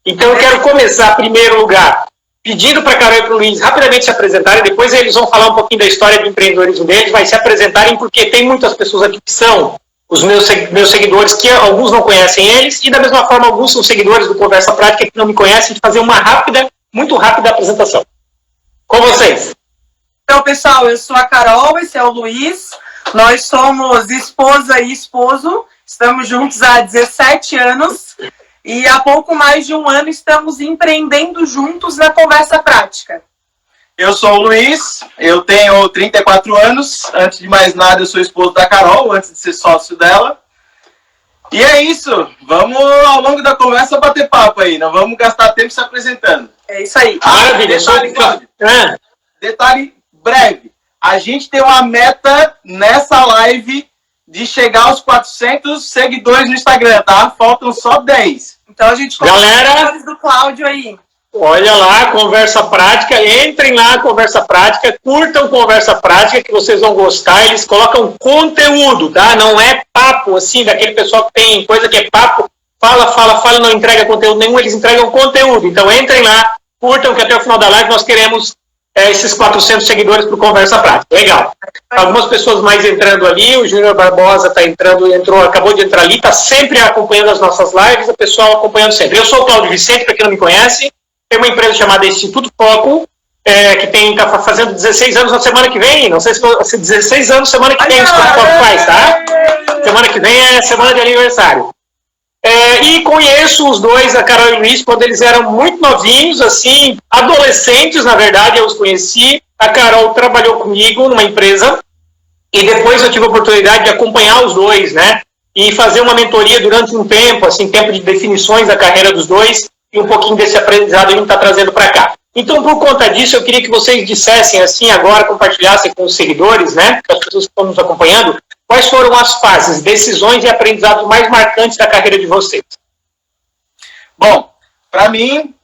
Então eu quero começar, em primeiro lugar, pedindo para a Carol e para o Luiz rapidamente se apresentarem, depois eles vão falar um pouquinho da história do empreendedorismo deles, vai se apresentarem, porque tem muitas pessoas aqui que são os meus seguidores, que alguns não conhecem eles, e da mesma forma alguns são seguidores do Conversa Prática que não me conhecem, de fazer uma muito rápida apresentação. Com vocês. Então, pessoal, eu sou a Carol, esse é o Luiz, nós somos esposa e esposo, estamos juntos há 17 anos, e há pouco mais de um ano estamos empreendendo juntos na Conversa Prática. Eu sou o Luiz, eu tenho 34 anos, antes de mais nada eu sou esposo da Carol, antes de ser sócio dela. E é isso, vamos ao longo da conversa bater papo aí, não vamos gastar tempo se apresentando. É isso aí. Maravilha, detalhe breve, a gente tem uma meta nessa live de chegar aos 400 seguidores no Instagram, tá? Faltam só 10. Então a gente galera do Cláudio aí. Olha lá, Conversa Prática, entrem lá, Conversa Prática, curtam Conversa Prática, que vocês vão gostar, eles colocam conteúdo, tá? Não é papo, assim, daquele pessoal que tem coisa que é papo, fala, não entrega conteúdo nenhum, eles entregam conteúdo. Então entrem lá, curtam, que até o final da live nós queremos esses 400 seguidores para o Conversa Prática. Legal. Algumas pessoas mais entrando ali, o Júnior Barbosa acabou de entrar ali, está sempre acompanhando as nossas lives, o pessoal acompanhando sempre. Eu sou o Cláudio Vicente, para quem não me conhece, tem uma empresa chamada Instituto Foco, que está fazendo 16 anos na semana que vem. Não sei se 16 anos semana que vem o Instituto Foco faz, tá? Semana que vem é semana de aniversário. E conheço os dois, a Carol e o Luiz, quando eles eram muito novinhos, assim, adolescentes, na verdade, eu os conheci. A Carol trabalhou comigo numa empresa e depois eu tive a oportunidade de acompanhar os dois, né? E fazer uma mentoria durante um tempo, assim, tempo de definições da carreira dos dois. E um pouquinho desse aprendizado a gente está trazendo para cá. Então, por conta disso, eu queria que vocês dissessem assim agora, compartilhassem com os seguidores, né, as pessoas que estão nos acompanhando, quais foram as fases, decisões e aprendizados mais marcantes da carreira de vocês. Bom, para mim,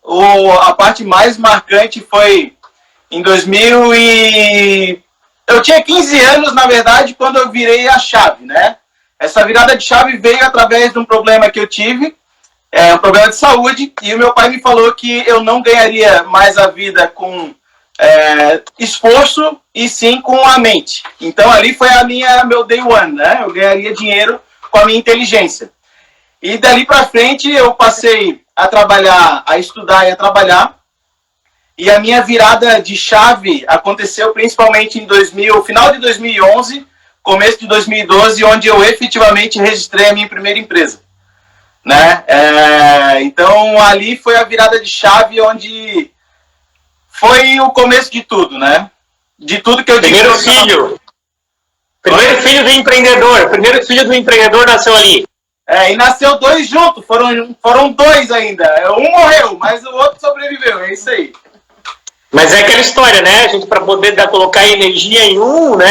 a parte mais marcante foi em 2000 e... Eu tinha 15 anos, na verdade, quando eu virei a chave, né? Essa virada de chave veio através de um problema que eu tive, um problema de saúde, e o meu pai me falou que eu não ganharia mais a vida com esforço e sim com a mente. Então ali foi meu day one, né? Eu ganharia dinheiro com a minha inteligência. E dali para frente eu passei a trabalhar, a estudar e a trabalhar, e a minha virada de chave aconteceu principalmente em final de 2011, começo de 2012, onde eu efetivamente registrei a minha primeira empresa. Né? Então ali foi a virada de chave, onde foi o começo de tudo, né? De tudo que eu digo. Primeiro filho do empreendedor. Primeiro filho do empreendedor nasceu ali. E nasceu 2 juntos, foram 2 ainda. Um morreu, mas o outro sobreviveu, é isso aí. Mas é aquela história, né? A gente, para poder colocar energia em um, né?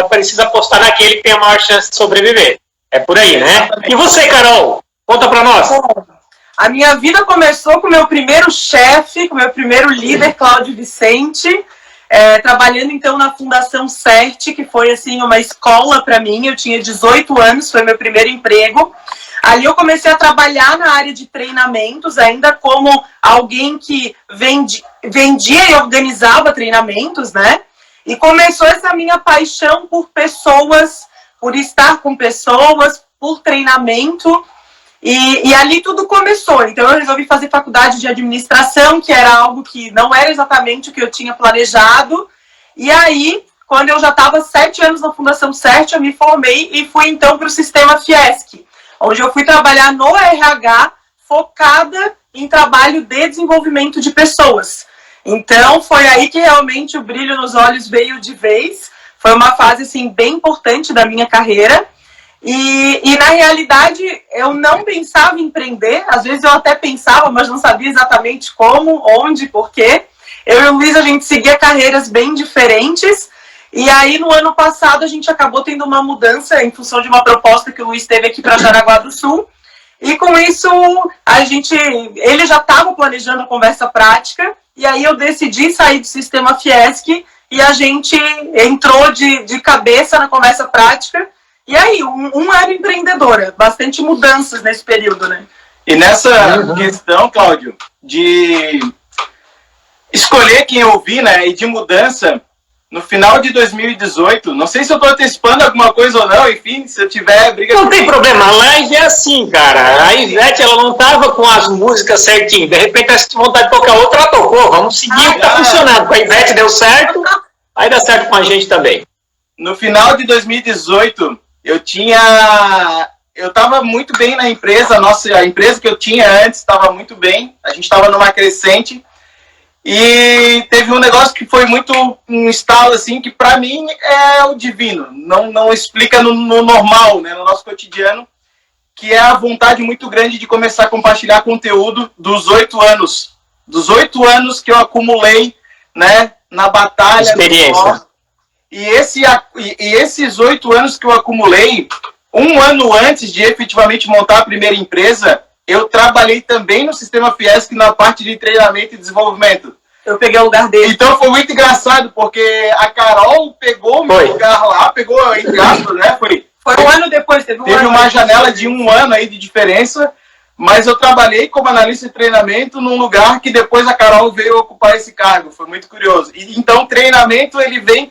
Precisa apostar naquele que tem a maior chance de sobreviver. É por aí, né? Exatamente. E você, Carol? Conta para nós. A minha vida começou com o meu primeiro chefe, com o meu primeiro líder, Cláudio Vicente, trabalhando então na Fundação CERT, que foi assim uma escola para mim. Eu tinha 18 anos, foi meu primeiro emprego. Ali eu comecei a trabalhar na área de treinamentos, ainda como alguém que vendia e organizava treinamentos, né? E começou essa minha paixão por pessoas, por estar com pessoas, por treinamento. E ali tudo começou. Então eu resolvi fazer faculdade de administração, que era algo que não era exatamente o que eu tinha planejado. E aí, quando eu já estava 7 anos na Fundação CERT, eu me formei e fui então para o Sistema Fiesc, onde eu fui trabalhar no RH, focada em trabalho de desenvolvimento de pessoas. Então foi aí que realmente o brilho nos olhos veio de vez. Foi uma fase assim, bem importante da minha carreira. E na realidade eu não pensava em empreender, às vezes eu até pensava, mas não sabia exatamente como, onde, porquê. Eu e o Luiz, a gente seguia carreiras bem diferentes, e aí no ano passado a gente acabou tendo uma mudança em função de uma proposta que o Luiz teve aqui para Jaraguá do Sul, e com isso ele já estava planejando a Conversa Prática, e aí eu decidi sair do Sistema Fiesc, e a gente entrou de cabeça na Conversa Prática. E aí, era empreendedora, bastante mudanças nesse período, né? E nessa questão, Cláudio, de escolher quem ouvir, né, e de mudança, no final de 2018, não sei se eu estou antecipando alguma coisa ou não, enfim, se eu tiver briga... Não tem problema, a live é assim, cara. A Ivete, ela não tava com as músicas certinho. De repente, ela tinha vontade de tocar outra, ela tocou. Vamos seguir o que tá funcionando. Com a Ivete deu certo, aí dá certo com a gente também. No final de 2018, eu tava muito bem na empresa, a empresa que eu tinha antes estava muito bem, a gente estava numa crescente, e teve um negócio que foi muito um estalo, assim, que para mim é o divino, não explica no normal, né, no nosso cotidiano, que é a vontade muito grande de começar a compartilhar conteúdo dos 8 anos que eu acumulei, né, na batalha. Experiência. E esses 8 anos que eu acumulei, um ano antes de efetivamente montar a primeira empresa, eu trabalhei também no Sistema Fiesc na parte de treinamento e desenvolvimento. Eu peguei o lugar dele. Então foi muito engraçado, porque a Carol pegou o meu lugar lá, pegou entre aspas, né? Foi um ano depois, teve uma janela de um ano aí de diferença, mas eu trabalhei como analista de treinamento num lugar que depois a Carol veio ocupar esse cargo. Foi muito curioso. E, então, treinamento, ele vem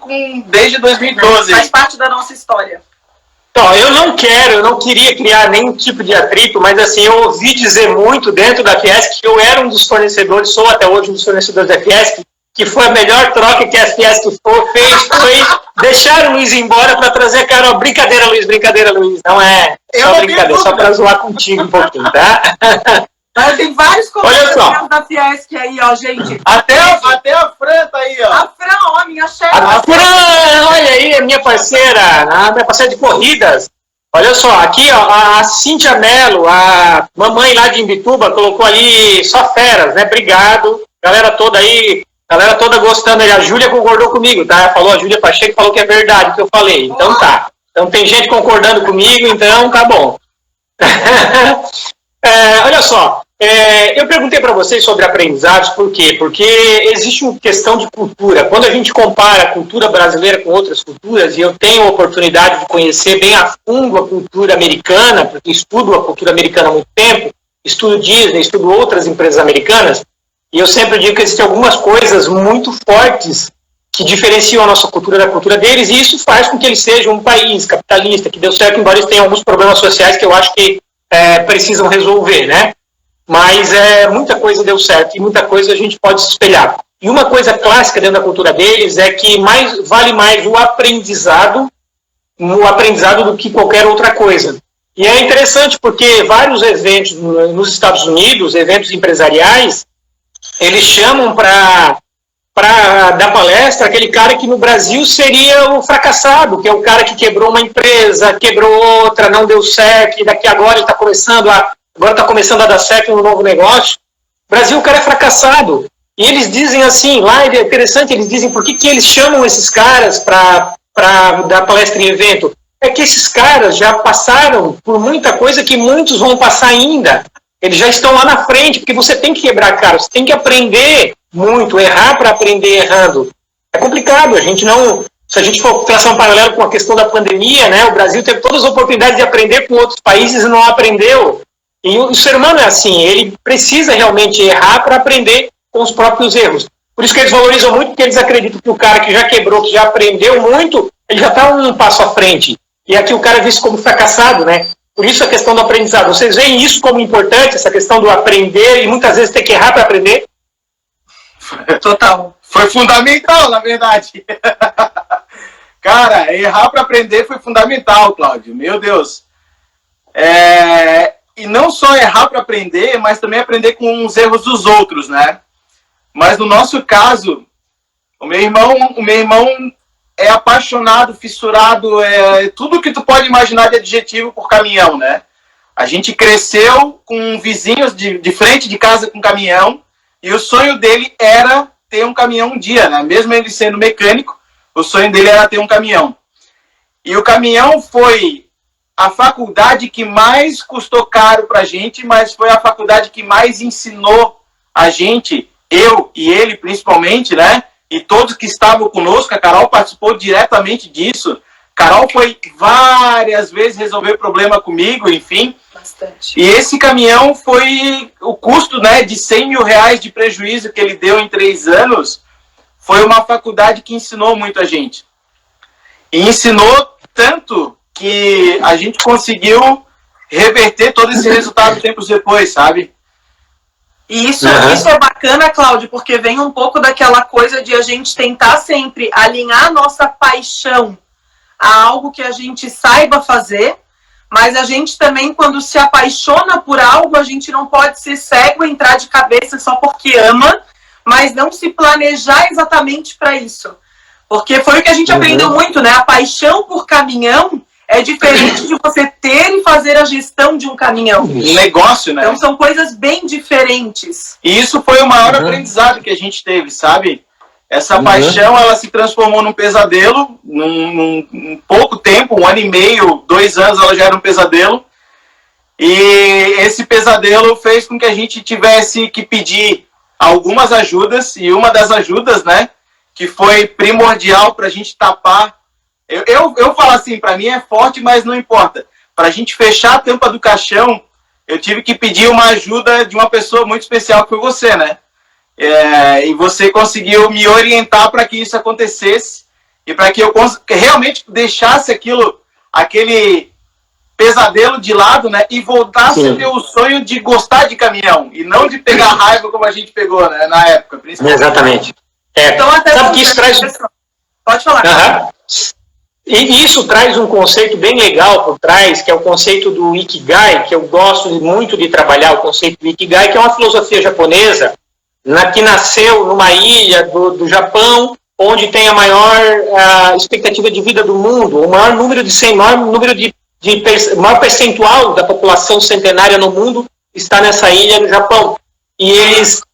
desde 2012. Faz parte da nossa história. Então, eu não queria criar nenhum tipo de atrito, mas assim, eu ouvi dizer muito dentro da Fiesc que eu era um dos fornecedores, sou até hoje um dos fornecedores da Fiesc, que foi a melhor troca que a Fiesc fez, foi deixar o Luiz embora para trazer a Carol. Brincadeira, Luiz, não é só brincadeira, só para zoar contigo um pouquinho, tá? Tem vários colegas da Fiesc aí, ó, gente. Até a Fran tá aí, ó. A Fran, ó, minha chefe. A Fran, olha aí, minha parceira de corridas. Olha só, aqui, ó, a Cíntia Mello, a mamãe lá de Imbituba, colocou ali só feras, né? Obrigado. Galera toda aí, gostando aí. A Júlia concordou comigo, tá? A Júlia Pacheco falou que é verdade o que eu falei. Então tá. Então tem gente concordando comigo, então tá bom. Olha só, eu perguntei para vocês sobre aprendizados, por quê? Porque existe uma questão de cultura. Quando a gente compara a cultura brasileira com outras culturas, e eu tenho a oportunidade de conhecer bem a fundo a cultura americana, porque estudo a cultura americana há muito tempo, estudo Disney, estudo outras empresas americanas, e eu sempre digo que existem algumas coisas muito fortes que diferenciam a nossa cultura da cultura deles, e isso faz com que eles sejam um país capitalista, que deu certo, embora eles tenham alguns problemas sociais que eu acho que precisam resolver, né? Mas muita coisa deu certo e muita coisa a gente pode se espelhar. E uma coisa clássica dentro da cultura deles é que vale mais o aprendizado do que qualquer outra coisa. E é interessante porque vários eventos nos Estados Unidos, eventos empresariais, eles chamam para dar palestra aquele cara que no Brasil seria o fracassado, que é o cara que quebrou uma empresa, quebrou outra, não deu certo, e daqui agora ele está começando a dar certo no novo negócio. No Brasil o cara é fracassado. E eles dizem assim, lá é interessante, eles dizem por que eles chamam esses caras para dar palestra em evento. É que esses caras já passaram por muita coisa que muitos vão passar ainda. Eles já estão lá na frente, porque você tem que quebrar a cara, você tem que aprender muito, errar para aprender errando. É complicado, se a gente for traçar um paralelo com a questão da pandemia, né, o Brasil teve todas as oportunidades de aprender com outros países e não aprendeu. E o ser humano é assim, ele precisa realmente errar para aprender com os próprios erros. Por isso que eles valorizam muito, porque eles acreditam que o cara que já quebrou, que já aprendeu muito, ele já está um passo à frente. E aqui o cara é visto como fracassado, né? Por isso a questão do aprendizado. Vocês veem isso como importante, essa questão do aprender, e muitas vezes ter que errar para aprender? Total. Foi fundamental, na verdade. Cara, errar para aprender foi fundamental, Cláudio. Meu Deus. E não só errar para aprender, mas também aprender com os erros dos outros, né? Mas no nosso caso, o meu irmão é apaixonado, fissurado, tudo que tu pode imaginar de adjetivo por caminhão, né? A gente cresceu com vizinhos de frente de casa com caminhão, e o sonho dele era ter um caminhão um dia, né? Mesmo ele sendo mecânico, o sonho dele era ter um caminhão. E o caminhão foi a faculdade que mais custou caro pra gente, mas foi a faculdade que mais ensinou a gente, eu e ele principalmente, né? E todos que estavam conosco, a Carol participou diretamente disso. Carol foi várias vezes resolver problema comigo, enfim. Bastante. E esse caminhão foi o custo, né, de 100 mil reais de prejuízo que ele deu em 3 anos, foi uma faculdade que ensinou muito a gente. E ensinou tanto que a gente conseguiu reverter todo esse resultado tempos depois, sabe? E isso é bacana, Cláudio, porque vem um pouco daquela coisa de a gente tentar sempre alinhar a nossa paixão a algo que a gente saiba fazer, mas a gente também, quando se apaixona por algo, a gente não pode ser cego e entrar de cabeça só porque ama, mas não se planejar exatamente para isso. Porque foi o que a gente aprendeu muito, né? A paixão por caminhão é diferente de você ter e fazer a gestão de um caminhão. Negócio, né? Então são coisas bem diferentes. E isso foi o maior aprendizado que a gente teve, sabe? Essa paixão, ela se transformou num pesadelo, num pouco tempo, 1 ano e meio, 2 anos, ela já era um pesadelo. E esse pesadelo fez com que a gente tivesse que pedir algumas ajudas, e uma das ajudas, né, que foi primordial para a gente tapar. Eu falo assim, para mim é forte, mas não importa. Para a gente fechar a tampa do caixão, eu tive que pedir uma ajuda de uma pessoa muito especial, que foi você, né? E você conseguiu me orientar para que isso acontecesse e para que eu realmente deixasse aquele pesadelo de lado, né? E voltasse a ter o sonho de gostar de caminhão e não de pegar raiva como a gente pegou, né, na época. Exatamente. Então, até sabe que isso traz... Pode falar. E isso traz um conceito bem legal por trás, que é o conceito do Ikigai, que eu gosto muito de trabalhar, o conceito do Ikigai, que é uma filosofia japonesa, que nasceu numa ilha do Japão, onde tem a maior expectativa de vida do mundo, o maior número maior percentual da população centenária no mundo está nessa ilha no Japão. E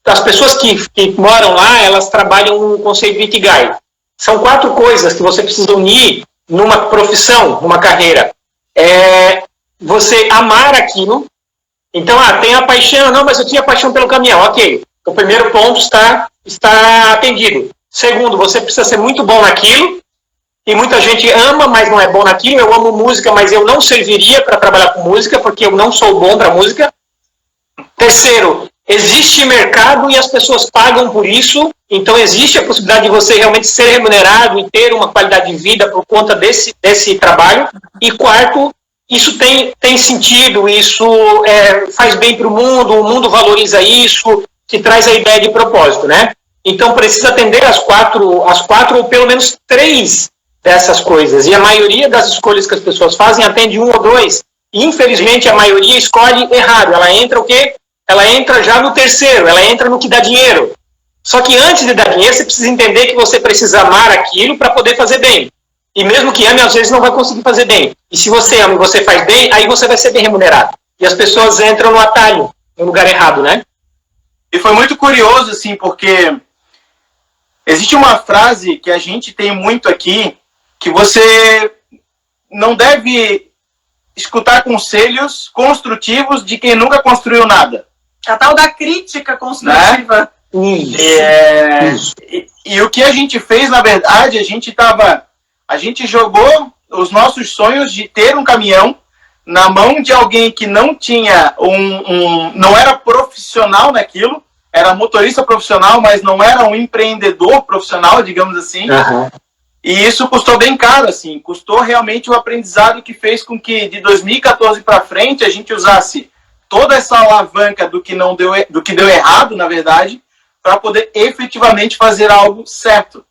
as pessoas que moram lá, elas trabalham no conceito de Ikigai. São 4 coisas que você precisa unir numa profissão, numa carreira. Você amar aquilo. Então, tem a paixão. Não, mas eu tinha paixão pelo caminhão. Ok. O primeiro ponto está atendido. Segundo, você precisa ser muito bom naquilo. E muita gente ama, mas não é bom naquilo. Eu amo música, mas eu não serviria para trabalhar com música, porque eu não sou bom para música. Terceiro, existe mercado e as pessoas pagam por isso. Então, existe a possibilidade de você realmente ser remunerado e ter uma qualidade de vida por conta desse trabalho. E quarto, isso tem sentido, isso faz bem para o mundo valoriza isso, que traz a ideia de propósito, né? Então, precisa atender as quatro ou pelo menos 3 dessas coisas. E a maioria das escolhas que as pessoas fazem atende 1 ou 2. E, infelizmente, a maioria escolhe errado. Ela entra o quê? Ela entra já no terceiro, ela entra no que dá dinheiro. Só que antes de dar dinheiro, você precisa entender que você precisa amar aquilo para poder fazer bem. E mesmo que ame, às vezes não vai conseguir fazer bem. E se você ama e você faz bem, aí você vai ser bem remunerado. E as pessoas entram no atalho, no lugar errado, né? E foi muito curioso, assim, porque existe uma frase que a gente tem muito aqui, que você não deve escutar conselhos construtivos de quem nunca construiu nada. A tal da crítica construtiva. Né? E o que a gente fez, na verdade, a gente jogou os nossos sonhos de ter um caminhão na mão de alguém que não tinha não era profissional naquilo, era motorista profissional, mas não era um empreendedor profissional, digamos assim. E isso custou bem caro, assim, custou realmente o aprendizado que fez com que de 2014 para frente a gente usasse toda essa alavanca do que deu errado, na verdade, para poder efetivamente fazer algo certo,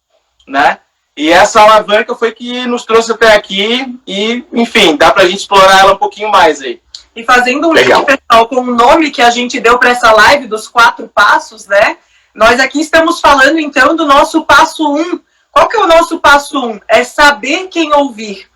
né? E essa alavanca foi que nos trouxe até aqui e, enfim, dá pra gente explorar ela um pouquinho mais aí. E fazendo um link, pessoal, com o nome que a gente deu para essa live dos 4 passos, né? Nós aqui estamos falando, então, do nosso passo 1. Qual que é o nosso passo 1? É saber quem ouvir.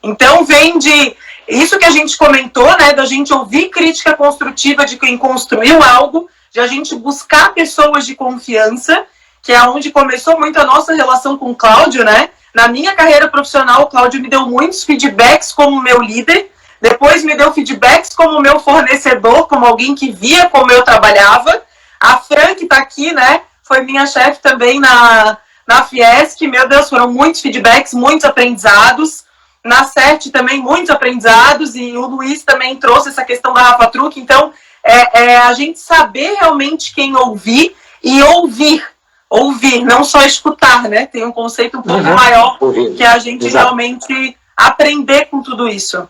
Então, vem de isso que a gente comentou, né? Da gente ouvir crítica construtiva de quem construiu algo, de a gente buscar pessoas de confiança, que é onde começou muito a nossa relação com o Cláudio, né? Na minha carreira profissional, o Cláudio me deu muitos feedbacks como meu líder, depois me deu feedbacks como meu fornecedor, como alguém que via como eu trabalhava. A Fran, que está aqui, né? Foi minha chefe também na Fiesc. Meu Deus, foram muitos feedbacks, muitos aprendizados. na CERT também muitos aprendizados, e o Luiz também trouxe essa questão da Rafa Truque. Então, a gente saber realmente quem ouvir e ouvir, não só escutar, né? Tem um conceito um pouco maior, que é a gente realmente aprender com tudo isso.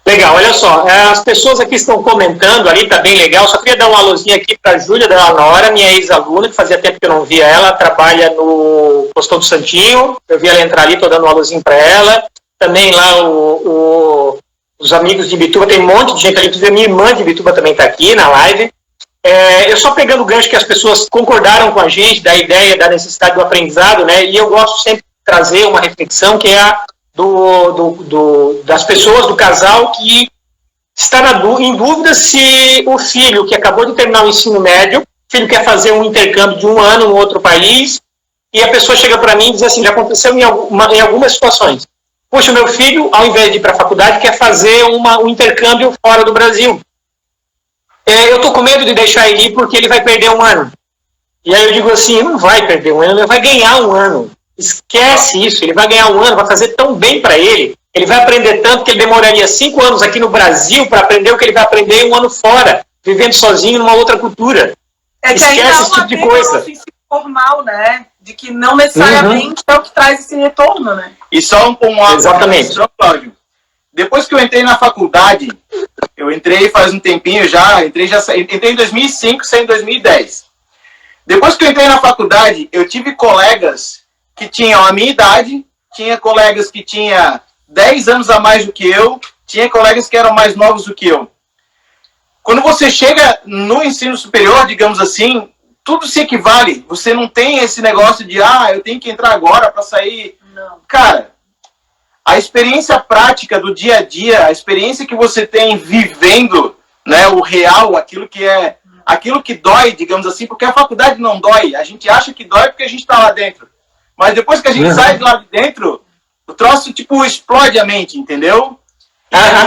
Legal, olha só, as pessoas aqui estão comentando ali, tá bem legal. Só queria dar um alôzinho aqui para a Júlia da Nora, minha ex-aluna, que fazia tempo que eu não via ela, trabalha no Postão do Santinho. Eu vi ela entrar ali, tô dando um alôzinho para ela. Também lá os amigos de Ibituba, tem um monte de gente ali, inclusive a minha irmã de Ibituba também está aqui na live. Eu só pegando o gancho que as pessoas concordaram com a gente, da ideia, da necessidade do aprendizado, né? E eu gosto sempre de trazer uma reflexão que é a das pessoas, do casal que está em dúvida se o filho que acabou de terminar o ensino médio, o filho quer fazer um intercâmbio de 1 ano no outro país, e a pessoa chega para mim e diz assim, já aconteceu em algumas situações. Poxa, meu filho, ao invés de ir para a faculdade, quer fazer um intercâmbio fora do Brasil. Eu estou com medo de deixar ele ir porque ele vai perder 1 ano. E aí eu digo assim, não vai perder 1 ano, ele vai ganhar 1 ano. Esquece isso, ele vai ganhar 1 ano, vai fazer tão bem para ele vai aprender tanto que ele demoraria 5 anos aqui no Brasil para aprender o que ele vai aprender em 1 ano fora, vivendo sozinho numa outra cultura. Esquece esse tipo de coisa. Formal, né? De que não necessariamente é o que traz esse retorno, né? E só um exatamente. Cláudio. Depois que eu entrei na faculdade, eu entrei faz um tempinho já, entrei em 2005, saí em 2010. Depois que eu entrei na faculdade, eu tive colegas que tinham a minha idade, tinha colegas que tinham 10 anos a mais do que eu, tinha colegas que eram mais novos do que eu. Quando você chega no ensino superior, digamos assim, tudo se equivale. Você não tem esse negócio de, eu tenho que entrar agora para sair. Não. Cara, a experiência prática do dia a dia, a experiência que você tem vivendo, né, o real, aquilo que dói, digamos assim, porque a faculdade não dói. A gente acha que dói porque a gente está lá dentro. Mas depois que a gente sai de lá de dentro, o troço, explode a mente, entendeu?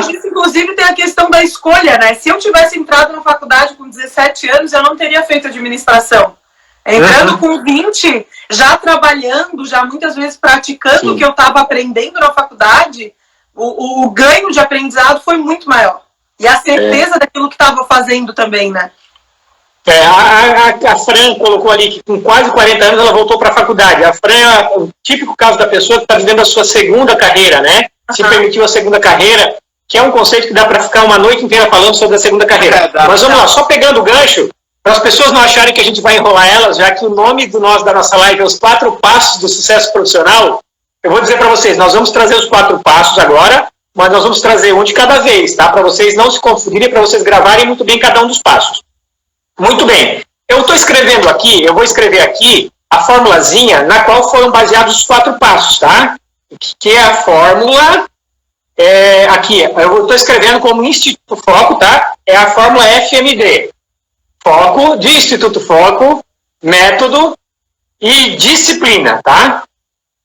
Isso, inclusive, tem a questão da escolha, né? Se eu tivesse entrado na faculdade com 17 anos, eu não teria feito administração. Entrando com 20, já trabalhando, já muitas vezes praticando o que eu estava aprendendo na faculdade, o ganho de aprendizado foi muito maior. E a certeza daquilo que estava fazendo também, né? A Fran colocou ali que com quase 40 anos ela voltou para a faculdade. A Fran é o típico caso da pessoa que está vivendo a sua segunda carreira, né? Se permitiu a segunda carreira, que é um conceito que dá para ficar uma noite inteira falando sobre a segunda carreira. Mas vamos lá, só pegando o gancho, para as pessoas não acharem que a gente vai enrolar elas, já que o nome da nossa live é os 4 passos do sucesso profissional, eu vou dizer para vocês, nós vamos trazer os 4 passos agora, mas nós vamos trazer um de cada vez, tá? Para vocês não se confundirem, para vocês gravarem muito bem cada um dos passos. Muito bem. Eu estou escrevendo aqui, eu vou escrever aqui a formulazinha na qual foram baseados os 4 passos, tá? Que é a fórmula, aqui, eu estou escrevendo como Instituto Foco, tá? É a fórmula FMD. Foco, de Instituto Foco, método e disciplina, tá?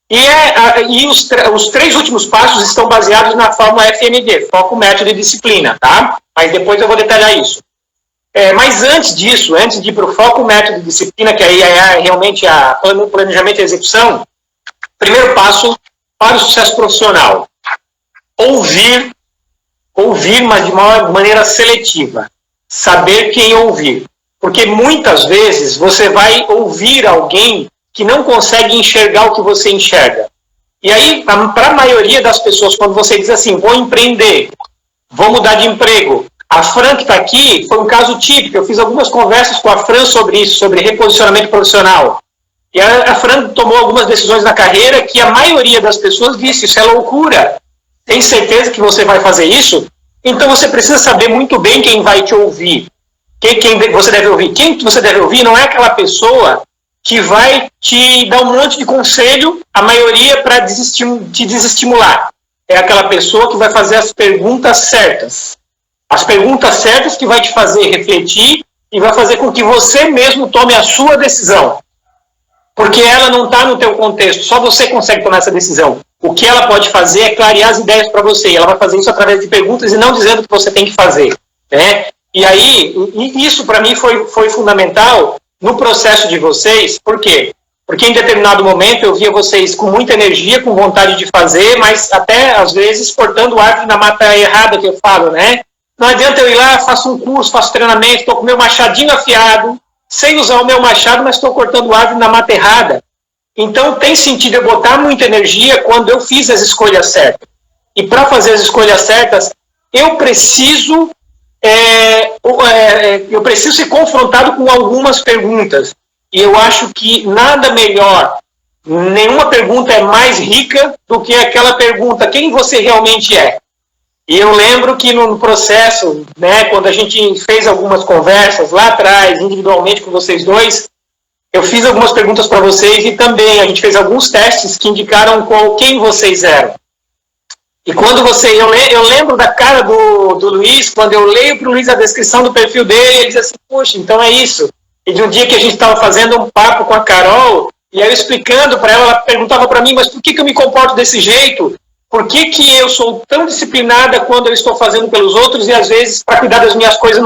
E os 3 últimos passos estão baseados na fórmula FMD, foco, método e disciplina, tá? Mas depois eu vou detalhar isso. Mas antes disso, antes de ir para o foco, método e disciplina, que aí é realmente o planejamento e execução, primeiro passo para o sucesso profissional. Ouvir, mas de uma maneira seletiva. Saber quem ouvir. Porque muitas vezes você vai ouvir alguém que não consegue enxergar o que você enxerga. E aí, para a maioria das pessoas, quando você diz assim, vou empreender, vou mudar de emprego, a Fran que está aqui foi um caso típico. Eu fiz algumas conversas com a Fran sobre isso, sobre reposicionamento profissional. E a Fran tomou algumas decisões na carreira que a maioria das pessoas disse, isso é loucura. Tem certeza que você vai fazer isso? Então você precisa saber muito bem quem vai te ouvir. Quem você deve ouvir. Quem você deve ouvir não é aquela pessoa que vai te dar um monte de conselho, a maioria para te desestimular. É aquela pessoa que vai fazer as perguntas certas. As perguntas certas que vai te fazer refletir e vai fazer com que você mesmo tome a sua decisão. Porque ela não está no teu contexto, só você consegue tomar essa decisão. O que ela pode fazer é clarear as ideias para você, e ela vai fazer isso através de perguntas e não dizendo o que você tem que fazer. Né? E aí, isso para mim foi fundamental no processo de vocês, por quê? porque em determinado momento eu via vocês com muita energia, com vontade de fazer, mas até, às vezes, cortando árvore na mata errada, que eu falo, né? Não adianta eu ir lá, faço um curso, faço treinamento, estou com o meu machadinho afiado, sem usar o meu machado, mas estou cortando árvore na mata errada. Então, tem sentido eu botar muita energia quando eu fiz as escolhas certas. E para fazer as escolhas certas, eu preciso ser confrontado com algumas perguntas. E eu acho que nada melhor, nenhuma pergunta é mais rica do que aquela pergunta, quem você realmente é? E eu lembro que no processo, né, quando a gente fez algumas conversas lá atrás, individualmente com vocês dois, eu fiz algumas perguntas para vocês e também a gente fez alguns testes que indicaram quem vocês eram. E quando eu lembro da cara do Luiz, quando eu leio para o Luiz a descrição do perfil dele, ele diz assim, poxa, então é isso. E de um dia que a gente estava fazendo um papo com a Carol, e aí eu explicando para ela perguntava para mim, mas por que eu me comporto desse jeito? Por que eu sou tão disciplinada quando eu estou fazendo pelos outros e às vezes para cuidar das minhas coisas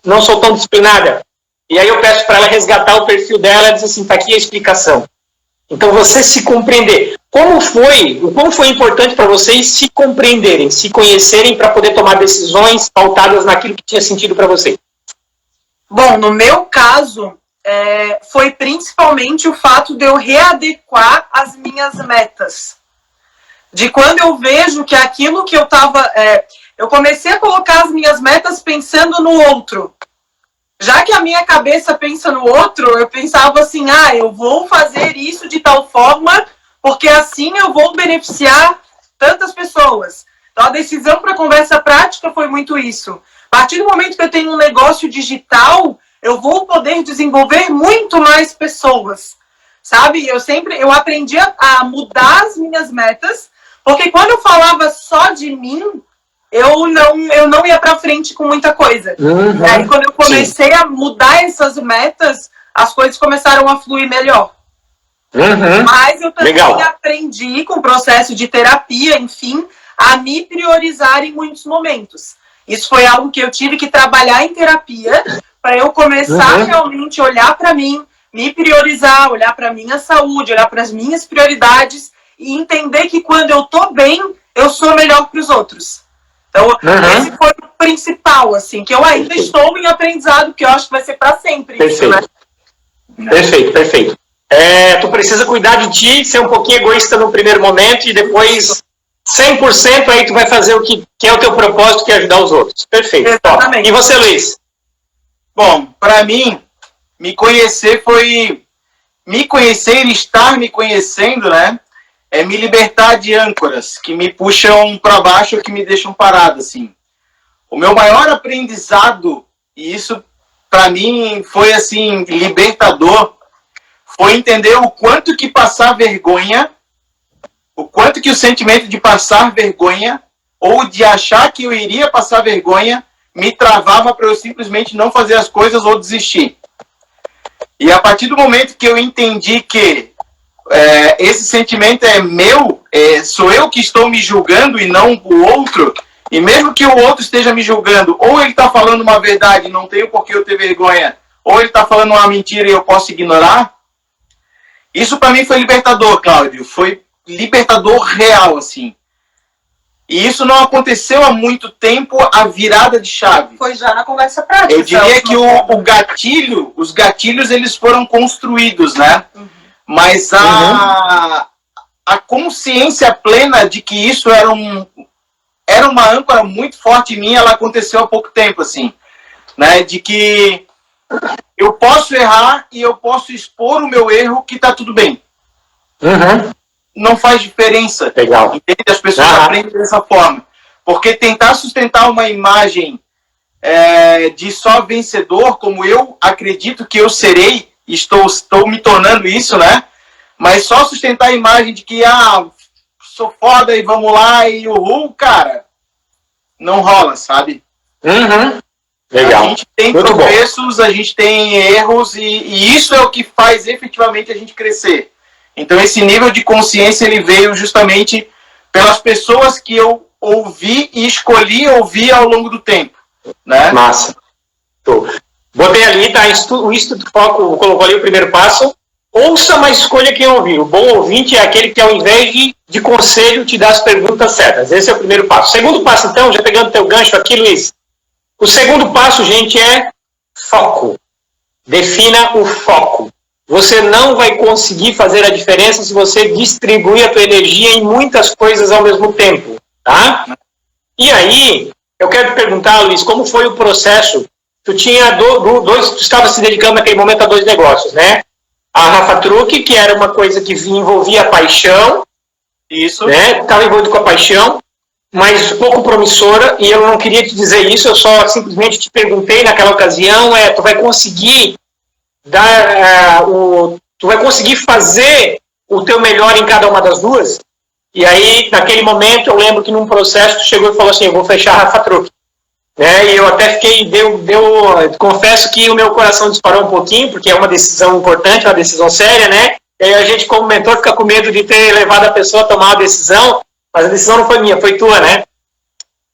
não sou tão disciplinada? E aí eu peço para ela resgatar o perfil dela e diz assim, está aqui a explicação. Então você se compreender. Como foi importante para vocês se compreenderem, se conhecerem para poder tomar decisões pautadas naquilo que tinha sentido para vocês? Bom, no meu caso, foi principalmente o fato de eu readequar as minhas metas. De quando eu vejo que aquilo que eu estava... eu comecei a colocar as minhas metas pensando no outro. Já que a minha cabeça pensa no outro, eu pensava assim, eu vou fazer isso de tal forma, porque assim eu vou beneficiar tantas pessoas. Então a decisão para a conversa prática foi muito isso. A partir do momento que eu tenho um negócio digital, eu vou poder desenvolver muito mais pessoas. Sabe? Eu aprendi a mudar as minhas metas, porque quando eu falava só de mim, eu não ia para frente com muita coisa. E aí, quando eu comecei a mudar essas metas, as coisas começaram a fluir melhor. Mas eu também aprendi, com o processo de terapia, enfim, a me priorizar em muitos momentos. Isso foi algo que eu tive que trabalhar em terapia, para eu começar realmente a olhar para mim, me priorizar, olhar para a minha saúde, olhar para as minhas prioridades e entender que quando eu tô bem, eu sou melhor para os outros. Então, esse foi o principal, assim, que eu ainda estou em aprendizado, que eu acho que vai ser para sempre. Perfeito. Isso, né? Perfeito. Tu precisa cuidar de ti, ser um pouquinho egoísta no primeiro momento e depois 100% aí tu vai fazer o que é o teu propósito, que é ajudar os outros. Perfeito. Exatamente. E você, Luiz? Bom, para mim, me conhecer e estar me conhecendo, né? É me libertar de âncoras que me puxam para baixo ou que me deixam parado, assim. O meu maior aprendizado, e isso para mim foi assim libertador, foi entender o quanto que passar vergonha, o quanto que o sentimento de passar vergonha ou de achar que eu iria passar vergonha me travava para eu simplesmente não fazer as coisas ou desistir. E a partir do momento que eu entendi que esse sentimento é meu, sou eu que estou me julgando e não o outro, e mesmo que o outro esteja me julgando, ou ele está falando uma verdade e não tenho por que eu ter vergonha, ou ele está falando uma mentira e eu posso ignorar, isso para mim foi libertador, Cláudio, foi libertador real, assim. E isso não aconteceu há muito tempo, a virada de chave. Foi já na conversa prática. Eu diria que os gatilhos eles foram construídos, né? Mas a consciência plena de que isso era uma âncora muito forte em mim, ela aconteceu há pouco tempo, assim, né? De que eu posso errar e eu posso expor o meu erro, que tá tudo bem. Não faz diferença. Legal. Entende? As pessoas aprendem dessa forma. Porque tentar sustentar uma imagem de só vencedor, como eu acredito que eu serei, estou me tornando isso, né? Mas só sustentar a imagem de que, sou foda e vamos lá e cara, não rola, sabe? Legal. A gente tem tropeços, a gente tem erros e isso é o que faz efetivamente a gente crescer. Então esse nível de consciência ele veio justamente pelas pessoas que eu ouvi e escolhi ouvir ao longo do tempo, né? Massa. Botei ali, tá? O Instituto Foco colocou ali o primeiro passo. ouça, mas escolha quem ouvir. O bom ouvinte é aquele que, ao invés de conselho, te dá as perguntas certas. Esse é o primeiro passo. O segundo passo, então, já pegando teu gancho aqui, Luiz. O segundo passo, gente, é foco. Defina o foco. Você não vai conseguir fazer a diferença se você distribuir a tua energia em muitas coisas ao mesmo tempo, tá? E aí, eu quero te perguntar, Luiz, como foi o processo? Tu tinha tu estava se dedicando naquele momento a 2 negócios, né? A Rafa Truque, que era uma coisa que envolvia a paixão. Isso. Né? Estava envolvido com a paixão, mas pouco promissora, e eu não queria te dizer isso, eu só simplesmente te perguntei naquela ocasião, tu vai conseguir tu vai conseguir fazer o teu melhor em cada uma das duas? E aí, naquele momento, eu lembro que num processo tu chegou e falou assim, eu vou fechar a Rafa Truque. Né? E eu até fiquei, confesso que o meu coração disparou um pouquinho, porque é uma decisão importante, uma decisão séria, né? E aí a gente, como mentor, fica com medo de ter levado a pessoa a tomar uma decisão, mas a decisão não foi minha, foi tua, né?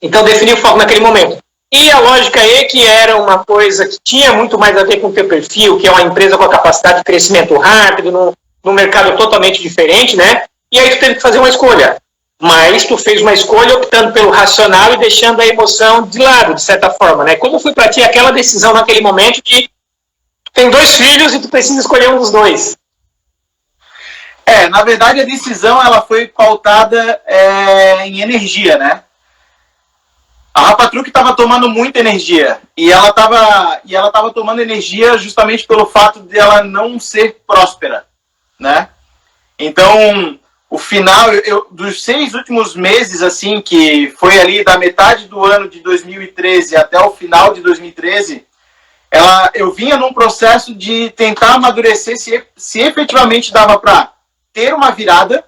Então, defini o foco naquele momento. E a lógica é que era uma coisa que tinha muito mais a ver com o teu perfil, que é uma empresa com a capacidade de crescimento rápido, num mercado totalmente diferente, né? E aí tu teve que fazer uma escolha. Mas tu fez uma escolha optando pelo racional e deixando a emoção de lado, de certa forma, né? Como foi para ti aquela decisão naquele momento de tu tem 2 filhos e tu precisa escolher um dos 2? Na verdade a decisão ela foi pautada em energia, né? A Rafa Truque estava tomando muita energia e ela estava tomando energia justamente pelo fato de ela não ser próspera, né? Então, o final, dos 6 últimos meses, assim, que foi ali da metade do ano de 2013 até o final de 2013, eu vinha num processo de tentar amadurecer se efetivamente dava para ter uma virada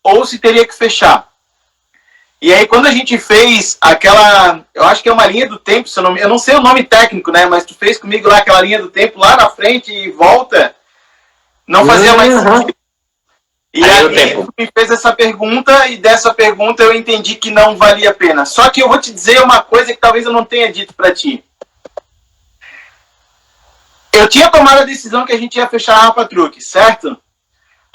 ou se teria que fechar. E aí, quando a gente fez eu acho que é uma linha do tempo, eu não sei o nome técnico, né? Mas tu fez comigo lá aquela linha do tempo lá na frente e volta, não fazia mais sentido. E aí tu me fez essa pergunta e dessa pergunta eu entendi que não valia a pena. Só que eu vou te dizer uma coisa que talvez eu não tenha dito para ti. Eu tinha tomado a decisão que a gente ia fechar a Rafa Truque, certo?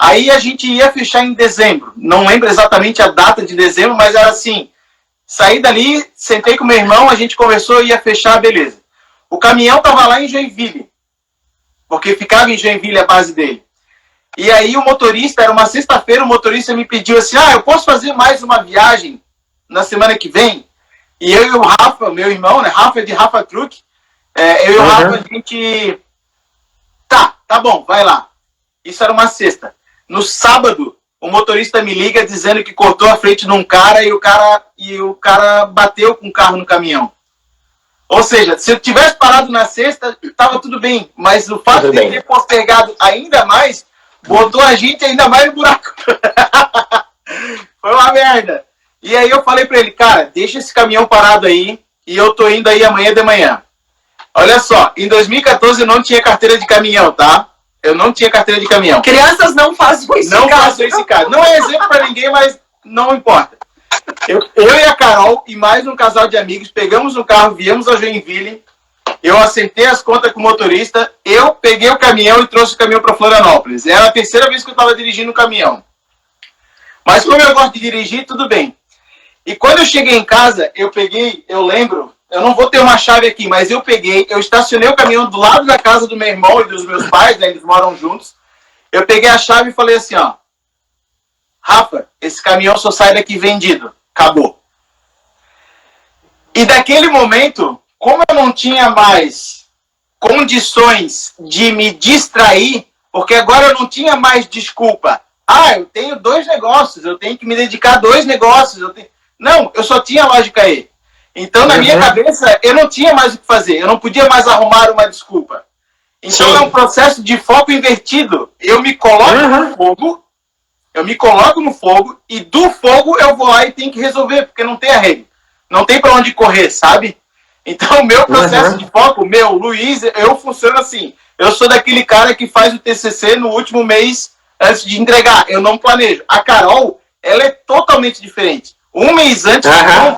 Aí a gente ia fechar em dezembro. Não lembro exatamente a data de dezembro, mas era assim. Saí dali, sentei com meu irmão, a gente conversou, ia fechar, beleza. O caminhão tava lá em Joinville. Porque ficava em Joinville a base dele. E aí o motorista, era uma sexta-feira, o motorista me pediu assim, eu posso fazer mais uma viagem na semana que vem? E eu e o Rafa, meu irmão, né? Rafa é de Rafa Truque. Eu e o Rafa, a gente... Tá bom, vai lá. Isso era uma sexta. No sábado, o motorista me liga dizendo que cortou a frente de um cara e o cara bateu com o carro no caminhão. Ou seja, se eu tivesse parado na sexta, tava tudo bem. Mas o fato de ter postergado ainda mais, botou a gente ainda mais no buraco. Foi uma merda. E aí eu falei pra ele, cara, deixa esse caminhão parado aí e eu tô indo aí amanhã de manhã. Olha só, em 2014 eu não tinha carteira de caminhão, tá? Eu não tinha carteira de caminhão. Crianças não fazem isso. Não façam esse caso. Não é exemplo pra ninguém, mas não importa. Eu e a Carol e mais um casal de amigos pegamos um carro, viemos a Joinville. Eu acertei as contas com o motorista. Eu peguei o caminhão e trouxe o caminhão para Florianópolis. Era a terceira vez que eu estava dirigindo o caminhão. Mas como eu gosto de dirigir, tudo bem. E quando eu cheguei em casa, eu lembro, eu não vou ter uma chave aqui, mas eu estacionei o caminhão do lado da casa do meu irmão e dos meus pais, né, eles moram juntos. Eu peguei a chave e falei assim, Rafa, esse caminhão só sai daqui vendido. Acabou. E daquele momento, como eu não tinha mais condições de me distrair, porque agora eu não tinha mais desculpa. Eu tenho 2 negócios, eu tenho que me dedicar a 2 negócios. Não, eu só tinha lógica aí. Então, na minha cabeça, eu não tinha mais o que fazer. Eu não podia mais arrumar uma desculpa. Então, é um processo de foco invertido. Eu me coloco no fogo, e do fogo eu vou lá e tenho que resolver, porque não tem arrego. Não tem pra onde correr, sabe? Então, o meu processo de foco, Luiz, eu funciono assim. Eu sou daquele cara que faz o TCC no último mês antes de entregar. Eu não planejo. A Carol, ela é totalmente diferente. Um mês antes,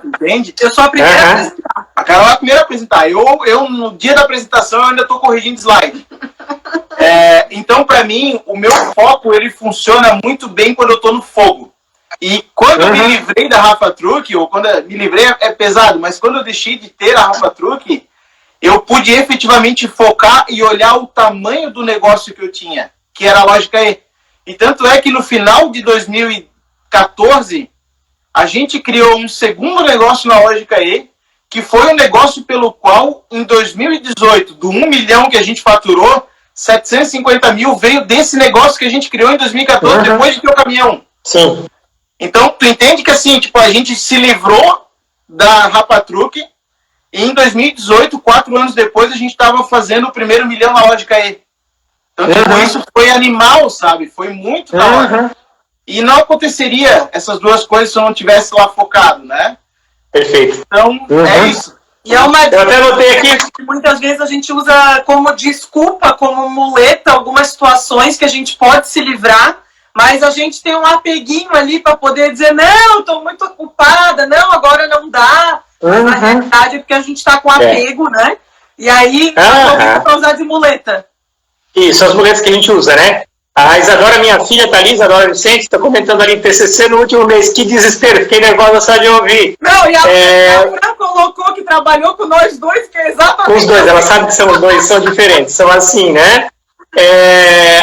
entende? Eu sou a primeira a apresentar. A Carol é a primeira a apresentar. Eu no dia da apresentação, eu ainda estou corrigindo slide. Então, para mim, o meu foco, ele funciona muito bem quando eu estou no fogo. E quando eu me livrei da Rafa Truck, ou quando eu me livrei é pesado, mas quando eu deixei de ter a Rafa Truck, eu pude efetivamente focar e olhar o tamanho do negócio que eu tinha, que era a Lógica E. E tanto é que no final de 2014, a gente criou um segundo negócio na Lógica E, que foi um negócio pelo qual, em 2018, do 1 milhão que a gente faturou, 750 mil veio desse negócio que a gente criou em 2014, depois de ter o caminhão. Sim. Então, tu entende que assim, tipo, a gente se livrou da Rapatruc e em 2018, 4 anos depois, a gente estava fazendo o primeiro milhão na Lógica E. Então, tipo, isso foi animal, sabe? Foi muito da hora. E não aconteceria essas duas coisas se eu não tivesse lá focado, né? Perfeito. Então, é isso. E é uma Eu até notei aqui que muitas vezes a gente usa como desculpa, como muleta, algumas situações que a gente pode se livrar, mas a gente tem um apeguinho ali para poder dizer, não, estou muito ocupada, não, agora não dá. Mas na realidade é porque a gente está com apego, né? E aí, para usar de muleta. Isso, as muletas que a gente usa, né? A Isadora, minha filha, tá ali, Isadora Vicente, está comentando ali em TCC no último mês. Que desespero, fiquei nervosa só de ouvir. Não, e a Fran colocou que trabalhou com nós dois, que é exatamente... Com os dois, ela sabe que são os dois, são diferentes, são assim, né?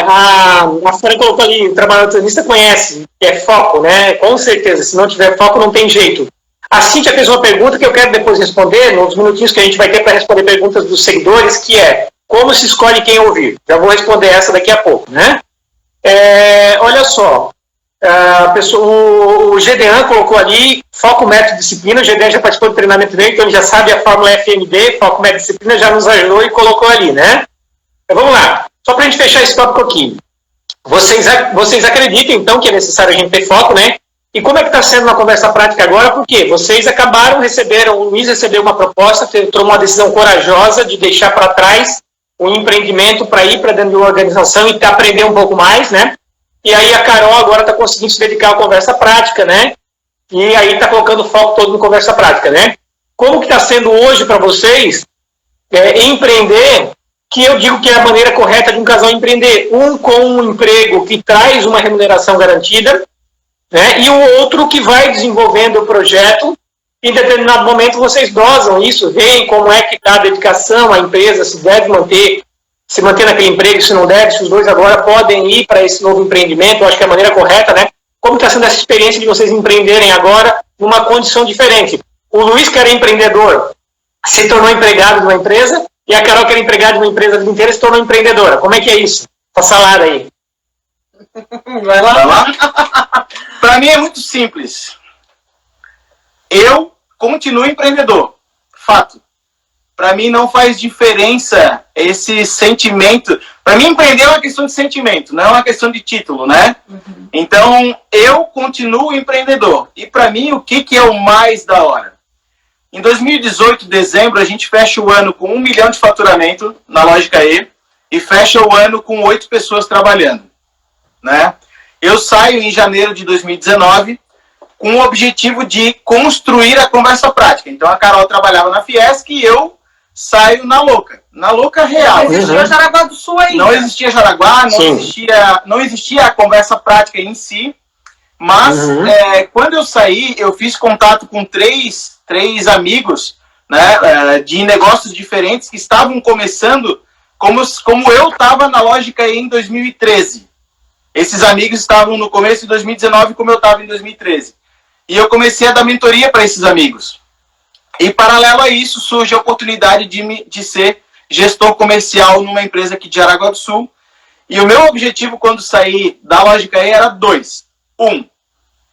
A Fran colocou ali, o trabalhador conhece, que é foco, né? Com certeza, se não tiver foco, não tem jeito. A Cíntia fez uma pergunta que eu quero depois responder, nos minutinhos que a gente vai ter para responder perguntas dos seguidores, que é, como se escolhe quem ouvir? Já vou responder essa daqui a pouco, né? Olha só, o GDAN colocou ali foco, método, disciplina. O GDAN já participou do treinamento dele, então ele já sabe a fórmula FMD, foco, método, disciplina, já nos ajudou e colocou ali, né? Então vamos lá, só para a gente fechar esse tópico aqui. Vocês acreditam então que é necessário a gente ter foco, né? E como é que está sendo na conversa prática agora? Porque vocês o Luiz recebeu uma proposta, tomou uma decisão corajosa de deixar para trás um empreendimento para ir para dentro de uma organização e aprender um pouco mais, né? E aí a Carol agora está conseguindo se dedicar à conversa prática, né? E aí está colocando o foco todo no conversa prática, né? Como que está sendo hoje para vocês empreender, que eu digo que é a maneira correta de um casal empreender, um com um emprego que traz uma remuneração garantida, né? E o outro que vai desenvolvendo o projeto. Em determinado momento vocês dosam isso, veem como é que está a dedicação à empresa, se deve se manter naquele emprego, se não deve, se os dois agora podem ir para esse novo empreendimento. Eu acho que é a maneira correta, né? Como está sendo essa experiência de vocês empreenderem agora numa condição diferente? O Luiz, que era empreendedor, se tornou empregado de uma empresa, e a Carol, que era empregada de uma empresa a vida inteira, se tornou empreendedora. Como é que é isso? Essa salada aí. Vai lá. Para mim é muito simples. Eu continuo empreendedor, fato. Para mim não faz diferença esse sentimento. Para mim empreender é uma questão de sentimento, não é uma questão de título, né? Então eu continuo empreendedor. E para mim o que é o mais da hora? Em 2018, dezembro, a gente fecha o ano com 1 milhão de faturamento na Lógica E e fecha o ano com 8 pessoas trabalhando, né? Eu saio em janeiro de 2019 com o objetivo de construir a conversa prática. Então a Carol trabalhava na Fiesc e eu saio na Louca real. Não existia Jaraguá do Sul ainda. Não existia Jaraguá, não existia a conversa prática em si, mas quando eu saí, eu fiz contato com três amigos, né, de negócios diferentes que estavam começando como eu estava na Lógica em 2013. Esses amigos estavam no começo de 2019 como eu estava em 2013. E eu comecei a dar mentoria para esses amigos. E, paralelo a isso, surge a oportunidade de ser gestor comercial numa empresa aqui de Jaraguá do Sul. E o meu objetivo, quando saí da Lógica E, era 2.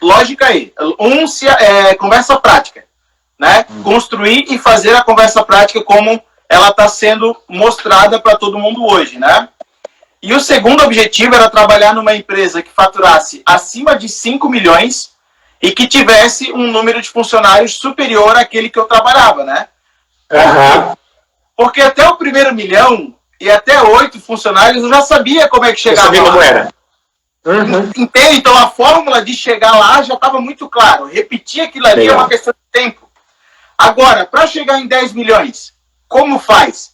Lógica E. Conversa prática. Né? Construir e fazer a conversa prática como ela está sendo mostrada para todo mundo hoje. Né? E o segundo objetivo era trabalhar numa empresa que faturasse acima de 5 milhões e que tivesse um número de funcionários superior àquele que eu trabalhava, né? Porque até o primeiro milhão e até 8 funcionários eu já sabia como é que chegava lá. Como era. Entende? Então a fórmula de chegar lá já estava muito claro. Repetir aquilo ali é uma questão de tempo. Agora, para chegar em 10 milhões, como faz?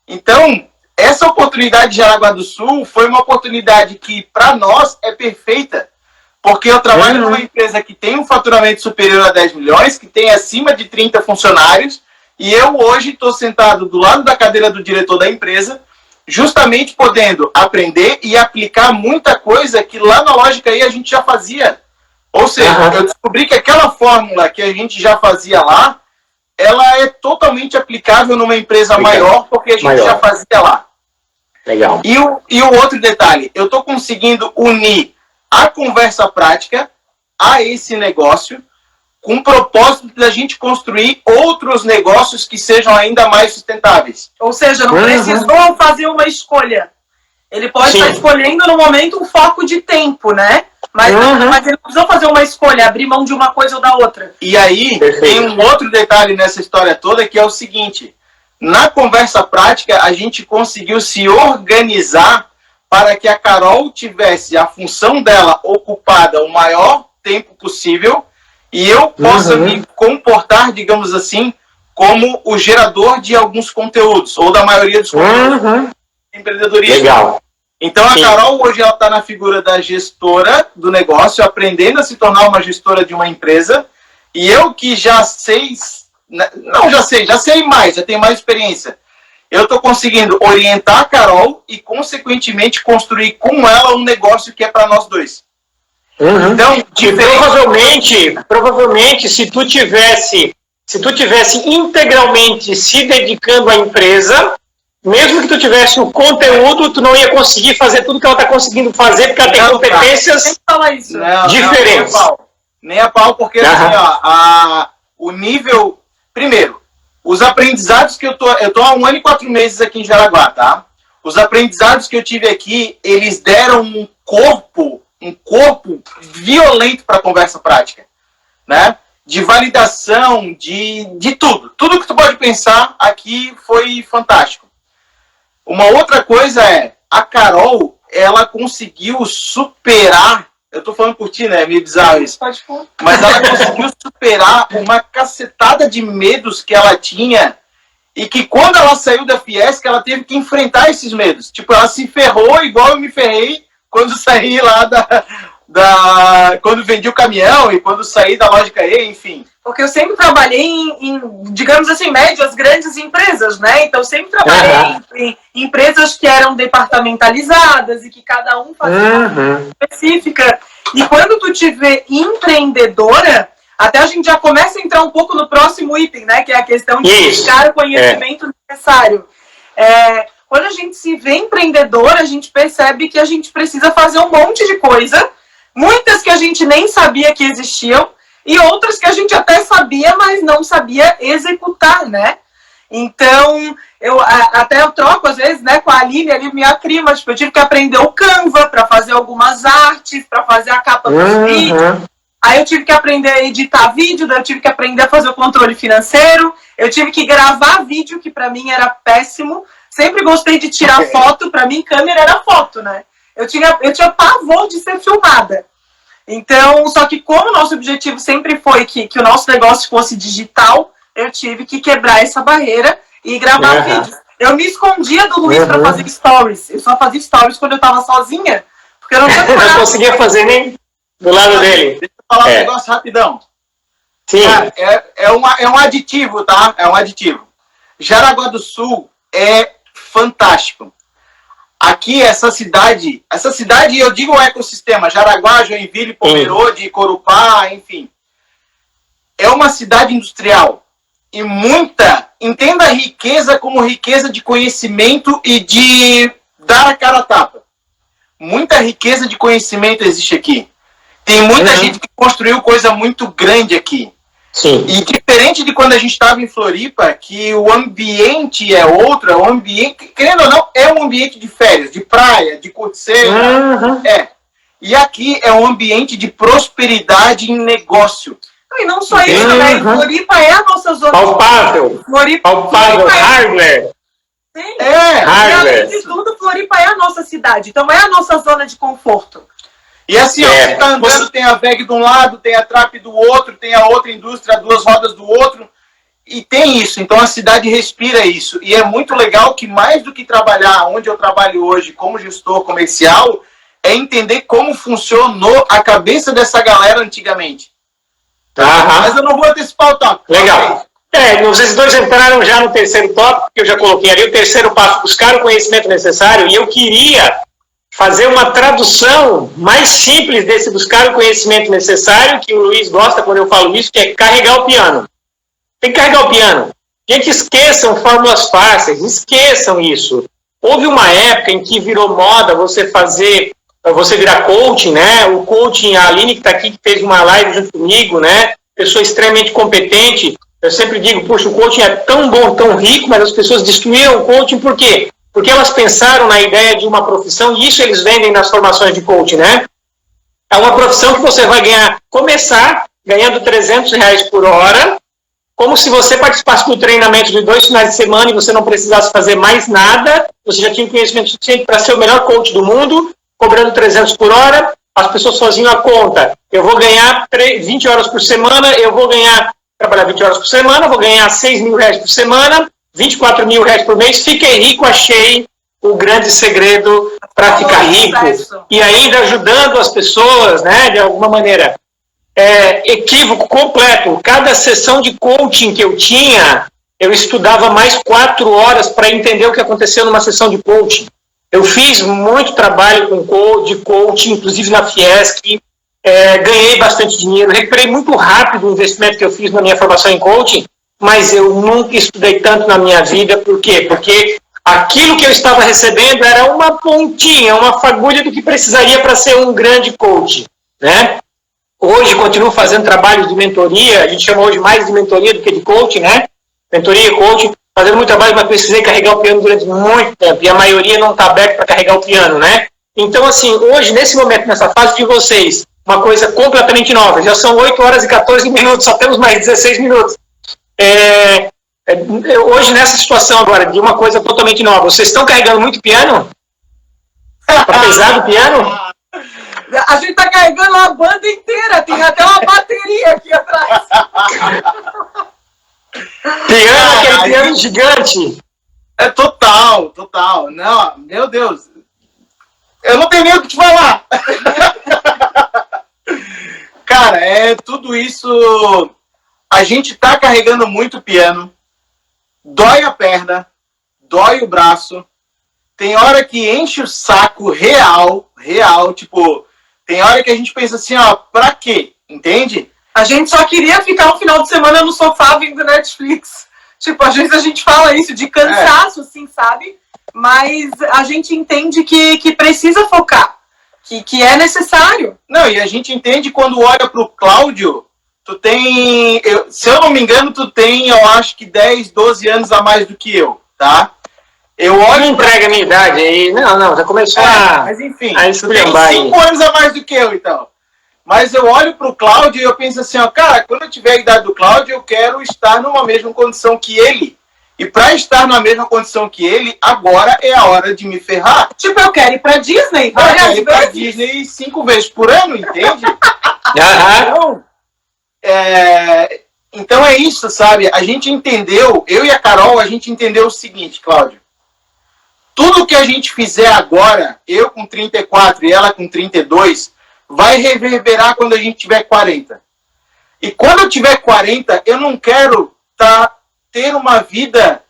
Então, essa oportunidade de Jaraguá do Sul foi uma oportunidade que, para nós, é perfeita. Porque eu trabalho numa empresa que tem um faturamento superior a 10 milhões, que tem acima de 30 funcionários, e eu hoje estou sentado do lado da cadeira do diretor da empresa, justamente podendo aprender e aplicar muita coisa que lá na Lógica aí a gente já fazia. Ou seja, eu descobri que aquela fórmula que a gente já fazia lá, ela é totalmente aplicável numa empresa maior, porque a gente já fazia lá. Legal. E o outro detalhe, eu estou conseguindo unir a conversa prática a esse negócio, com o propósito da gente construir outros negócios que sejam ainda mais sustentáveis. Ou seja, não precisou fazer uma escolha. Ele pode estar escolhendo no momento um foco de tempo, né? Mas ele não precisou fazer uma escolha, abrir mão de uma coisa ou da outra. E aí, tem um outro detalhe nessa história toda, que é o seguinte. Na conversa prática, a gente conseguiu se organizar para que a Carol tivesse a função dela ocupada o maior tempo possível e eu possa me comportar, digamos assim, como o gerador de alguns conteúdos, ou da maioria dos conteúdos do empreendedorismo. Legal. Então a Carol hoje ela está na figura da gestora do negócio, aprendendo a se tornar uma gestora de uma empresa, e eu que já sei mais, já tenho mais experiência. Eu estou conseguindo orientar a Carol e, consequentemente, construir com ela um negócio que é para nós dois. Então, provavelmente, se tu tivesse integralmente se dedicando à empresa, mesmo que tu tivesse o conteúdo, tu não ia conseguir fazer tudo que ela está conseguindo fazer, porque ela tem competências diferentes. Nem a pau, porque assim, ó, o nível... Primeiro, os aprendizados que eu tô há 1 ano e 4 meses aqui em Jaraguá, tá? Os aprendizados que eu tive aqui, eles deram um corpo violento para a conversa prática, né? De validação, de tudo. Tudo que tu pode pensar aqui foi fantástico. Uma outra coisa é, a Carol, ela conseguiu superar, eu tô falando por ti, né? É meio bizarro isso. Mas ela conseguiu superar uma cacetada de medos que ela tinha e que quando ela saiu da Fiesc, ela teve que enfrentar esses medos. Tipo, ela se ferrou igual eu me ferrei quando saí lá quando vendi o caminhão e quando saí da Lógica E, enfim. Porque eu sempre trabalhei em, digamos assim, médias, grandes empresas, né? Então, eu sempre trabalhei em empresas que eram departamentalizadas e que cada um fazia uma coisa específica. E quando tu te vê empreendedora, até a gente já começa a entrar um pouco no próximo item, né? Que é a questão de buscar o conhecimento necessário. Quando a gente se vê empreendedora, a gente percebe que a gente precisa fazer um monte de coisa, muitas que a gente nem sabia que existiam, e outras que a gente até sabia, mas não sabia executar, né? Então, eu troco, às vezes, né, com a Aline, ali, minha prima, tipo, eu tive que aprender o Canva para fazer algumas artes, para fazer a capa dos vídeos. Aí eu tive que aprender a editar vídeo, daí eu tive que aprender a fazer o controle financeiro, eu tive que gravar vídeo, que para mim era péssimo. Sempre gostei de tirar foto, para mim câmera era foto, né? Eu tinha pavor de ser filmada. Então, só que como o nosso objetivo sempre foi que o nosso negócio fosse digital, eu tive que quebrar essa barreira e gravar vídeos. Eu me escondia do Luiz para fazer stories. Eu só fazia stories quando eu tava sozinha, porque eu não tinha não conseguia fazer nem do lado dele. Deixa eu falar um negócio rapidão. Sim. Cara, é um aditivo, tá? É um aditivo. Jaraguá do Sul é fantástico. Aqui, essa cidade, eu digo o ecossistema, Jaraguá, Joinville, Pomerode, Corupá, enfim. É uma cidade industrial. E entenda a riqueza como riqueza de conhecimento e de dar a cara a tapa. Muita riqueza de conhecimento existe aqui. Tem muita gente que construiu coisa muito grande aqui. Sim. E diferente de quando a gente estava em Floripa, que o ambiente é outro, é um ambiente, querendo ou não, é um ambiente de férias, de praia, de curticeira. E aqui é um ambiente de prosperidade em negócio. E não só isso, né? Floripa é a nossa zona. Palpável. Palpável, hardware. Sim. E além de tudo, Floripa é a nossa cidade. Então é a nossa zona de conforto. E assim, você tá andando, tem a VEG de um lado, tem a TRAP do outro, tem a outra indústria, 2 rodas do outro. E tem isso, então a cidade respira isso. E é muito legal que mais do que trabalhar onde eu trabalho hoje como gestor comercial, é entender como funcionou a cabeça dessa galera antigamente. Mas eu não vou antecipar o tópico. Legal. Vocês dois entraram já no terceiro tópico, que eu já coloquei ali, o terceiro passo, buscar o conhecimento necessário, e eu queria fazer uma tradução mais simples desse buscar o conhecimento necessário, que o Luiz gosta quando eu falo isso, que é carregar o piano. Tem que carregar o piano. Gente, esqueçam fórmulas fáceis, esqueçam isso. Houve uma época em que virou moda você virar coaching, né? O coaching, a Aline que está aqui, que fez uma live junto comigo, né? Pessoa extremamente competente. Eu sempre digo, poxa, o coaching é tão bom, tão rico, mas as pessoas destruíram o coaching por quê? Porque elas pensaram na ideia de uma profissão, e isso eles vendem nas formações de coaching, né? É uma profissão que você vai começar ganhando R$300 por hora, como se você participasse do treinamento de 2 finais de semana e você não precisasse fazer mais nada, você já tinha conhecimento suficiente para ser o melhor coach do mundo, cobrando 300 por hora, as pessoas faziam a conta. Eu vou ganhar 20 horas por semana, trabalhar 20 horas por semana, vou ganhar R$6.000 por semana, R$24.000 por mês, fiquei rico, achei o grande segredo para ficar rico. E ainda ajudando as pessoas, né, de alguma maneira. Equívoco completo. Cada sessão de coaching que eu tinha, eu estudava mais 4 horas para entender o que aconteceu numa sessão de coaching. Eu fiz muito trabalho de coaching, inclusive na Fiesc, ganhei bastante dinheiro, recuperei muito rápido o investimento que eu fiz na minha formação em coaching, mas eu nunca estudei tanto na minha vida. Por quê? Porque aquilo que eu estava recebendo era uma pontinha, uma fagulha do que precisaria para ser um grande coach, né? Hoje continuo fazendo trabalhos de mentoria, a gente chama hoje mais de mentoria do que de coaching, né? Mentoria e coaching, fazendo muito trabalho, mas precisei carregar o piano durante muito tempo, e a maioria não está aberta para carregar o piano, né? Então, assim, hoje, nesse momento, nessa fase de vocês, uma coisa completamente nova, já são 8 horas e 14 minutos, só temos mais 16 minutos. Hoje, nessa situação agora, de uma coisa totalmente nova, vocês estão carregando muito piano? Tá pesado o piano? A gente tá carregando a banda inteira, tem até uma bateria aqui atrás. Piano, aquele piano gigante. Total. Não, meu Deus. Eu não tenho nem o que te falar. Cara, tudo isso. A gente tá carregando muito piano. Dói a perna, dói o braço. Tem hora que enche o saco real, tipo, tem hora que a gente pensa assim, ó, pra quê? Entende? A gente só queria ficar um final de semana no sofá vendo Netflix. Tipo, às vezes a gente fala isso de cansaço, assim, sabe? Mas a gente entende que precisa focar, que é necessário. Não, e a gente entende quando olha pro Cláudio, tu tem, se eu não me engano, tu tem, eu acho que 10, 12 anos a mais do que eu, tá? Eu olho... Não entrega a minha idade aí. Não, já começou mas enfim, tu tem 5 anos a mais do que eu, então. Mas eu olho pro Cláudio e eu penso assim, ó, cara, quando eu tiver a idade do Cláudio, eu quero estar numa mesma condição que ele. E para estar na mesma condição que ele, agora é a hora de me ferrar. Tipo, eu quero ir pra Disney. Eu quero ir pra Disney 5 vezes por ano, entende? Então é isso, sabe? A gente entendeu, eu e a Carol, a gente entendeu o seguinte, Cláudio. Tudo que a gente fizer agora, eu com 34 e ela com 32, vai reverberar quando a gente tiver 40. E quando eu tiver 40, eu não quero ter uma vida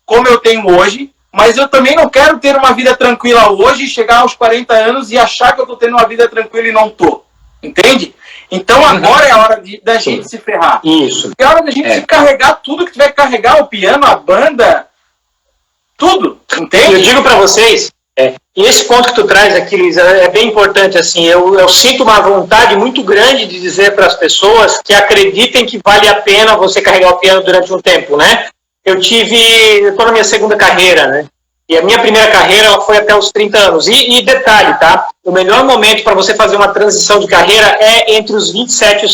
como eu tenho hoje, mas eu também não quero ter uma vida tranquila hoje, chegar aos 40 anos e achar que eu estou tendo uma vida tranquila e não estou. Entende? Então agora é a hora da gente se ferrar. Isso. É a hora da gente se carregar tudo que tiver que carregar, o piano, a banda, tudo. Entende? Eu digo para vocês, e esse ponto que tu traz aqui, Luiz, é bem importante. Assim, eu sinto uma vontade muito grande de dizer para as pessoas que acreditem que vale a pena você carregar o piano durante um tempo, né? Eu estou na minha segunda carreira, né? E a minha primeira carreira ela foi até os 30 anos. E detalhe, tá? O melhor momento para você fazer uma transição de carreira é entre os 28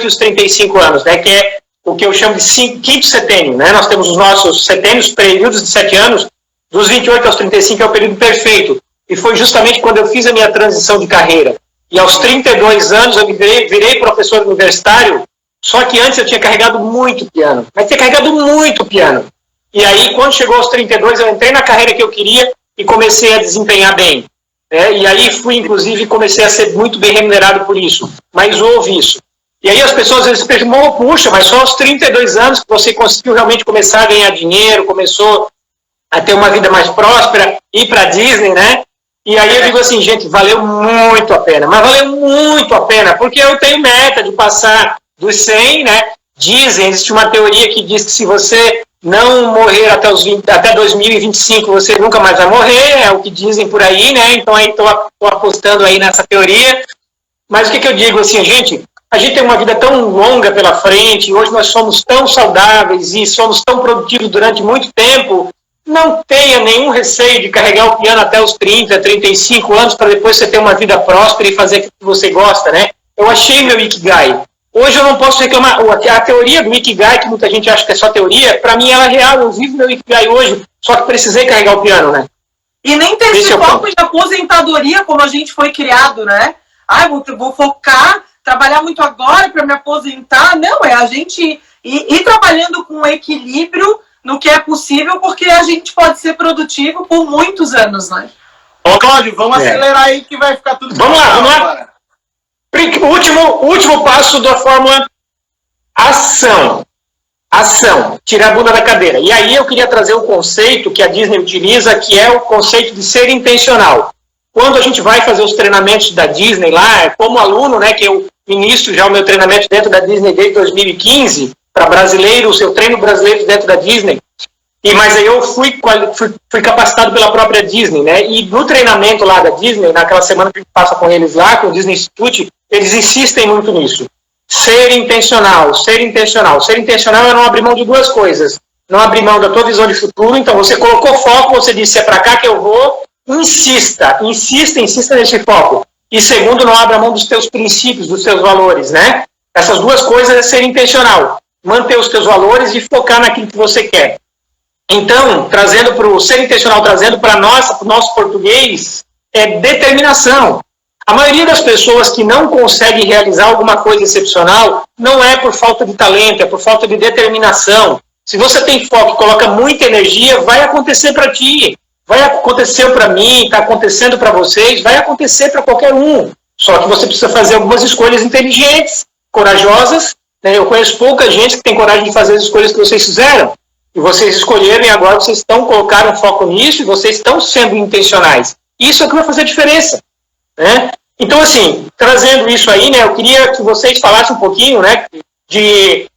e os 35 anos, né? Que é o que eu chamo de quinto setênio, né? Nós temos os nossos setênios, períodos de 7 anos, dos 28 aos 35 é o período perfeito. E foi justamente quando eu fiz a minha transição de carreira. E aos 32 anos eu virei professor universitário Só que antes eu tinha carregado muito piano, mas tinha carregado muito piano. E aí, quando chegou aos 32, eu entrei na carreira que eu queria e comecei a desempenhar bem. E aí fui, inclusive, comecei a ser muito bem remunerado por isso. Mas houve isso. E aí as pessoas às vezes perguntam, puxa, mas só aos 32 anos que você conseguiu realmente começar a ganhar dinheiro, começou a ter uma vida mais próspera, ir para Disney, né? E aí eu digo assim, gente, valeu muito a pena. Mas valeu muito a pena, porque eu tenho meta de passar dos 100, né? Dizem, existe uma teoria que diz que se você não morrer até 2025, você nunca mais vai morrer, é o que dizem por aí, né? Então aí estou apostando aí nessa teoria. Mas o que eu digo assim, gente, a gente tem uma vida tão longa pela frente, hoje nós somos tão saudáveis e somos tão produtivos durante muito tempo, não tenha nenhum receio de carregar o piano até os 30, 35 anos para depois você ter uma vida próspera e fazer aquilo que você gosta, né? Eu achei meu Ikigai. Hoje eu não posso reclamar. A teoria do Ikigai, que muita gente acha que é só teoria, para mim ela é real. Eu vivo meu Ikigai hoje, só que precisei carregar o piano, né? E nem ter esse foco de aposentadoria como a gente foi criado, né? Ah, vou focar, trabalhar muito agora para me aposentar. Não, é a gente ir trabalhando com equilíbrio no que é possível, porque a gente pode ser produtivo por muitos anos, né? Ô, Cláudio, vamos acelerar aí que vai ficar tudo... Vamos lá. Último passo da fórmula ação. Ação. Tirar a bunda da cadeira. E aí eu queria trazer o conceito que a Disney utiliza, que é o conceito de ser intencional. Quando a gente vai fazer os treinamentos da Disney lá, como aluno, né, que eu ministro já o meu treinamento dentro da Disney desde 2015, para brasileiros, eu treino brasileiros dentro da Disney, mas aí eu fui capacitado pela própria Disney, né, e no treinamento lá da Disney, naquela semana que a gente passa com eles lá, com o Disney Institute, eles insistem muito nisso. Ser intencional, ser intencional. Ser intencional é não abrir mão de duas coisas. Não abrir mão da tua visão de futuro, então você colocou foco, você disse, é para cá que eu vou, insista nesse foco. E segundo, não abra mão dos teus princípios, dos teus valores, né? Essas duas coisas é ser intencional. Manter os teus valores e focar naquilo que você quer. Então, trazendo para o ser intencional, trazendo para o nosso português, é determinação. A maioria das pessoas que não conseguem realizar alguma coisa excepcional não é por falta de talento, é por falta de determinação. Se você tem foco e coloca muita energia, vai acontecer para ti. Vai acontecer para mim, está acontecendo para vocês, vai acontecer para qualquer um. Só que você precisa fazer algumas escolhas inteligentes, corajosas. Eu conheço pouca gente que tem coragem de fazer as escolhas que vocês fizeram. E vocês escolheram e agora vocês colocaram foco nisso e vocês estão sendo intencionais. Isso é o que vai fazer a diferença. Né? Então, assim, trazendo isso aí, né, eu queria que vocês falassem um pouquinho, né, de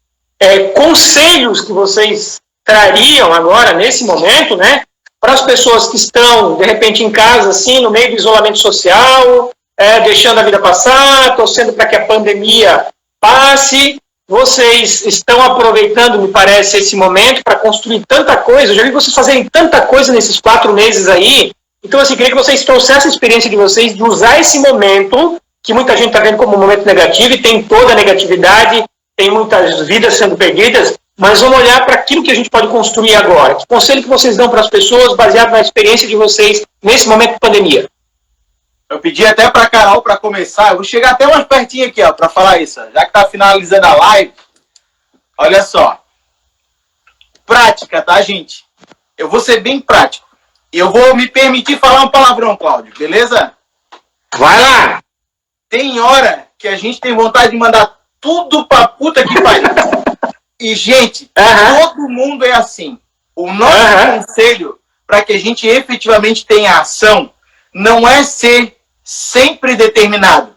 conselhos que vocês trariam agora, nesse momento, né, para as pessoas que estão, de repente, em casa, assim, no meio do isolamento social, deixando a vida passar, torcendo para que a pandemia passe. Vocês estão aproveitando, me parece, esse momento para construir tanta coisa. Eu já vi vocês fazerem tanta coisa nesses 4 meses aí. Então, assim, queria que vocês trouxessem a experiência de vocês de usar esse momento, que muita gente está vendo como um momento negativo, e tem toda a negatividade, tem muitas vidas sendo perdidas, mas vamos olhar para aquilo que a gente pode construir agora. Que conselho que vocês dão para as pessoas, baseado na experiência de vocês nesse momento de pandemia? Eu pedi até para a Carol para começar, eu vou chegar até mais pertinho aqui, ó, para falar isso. Já que está finalizando a live, olha só. Prática, tá, gente? Eu vou ser bem prático. E eu vou me permitir falar um palavrão, Cláudio, beleza? Vai lá! Tem hora que a gente tem vontade de mandar tudo pra puta que pariu. E, gente, todo mundo é assim. O nosso conselho para que a gente efetivamente tenha ação não é ser sempre determinado,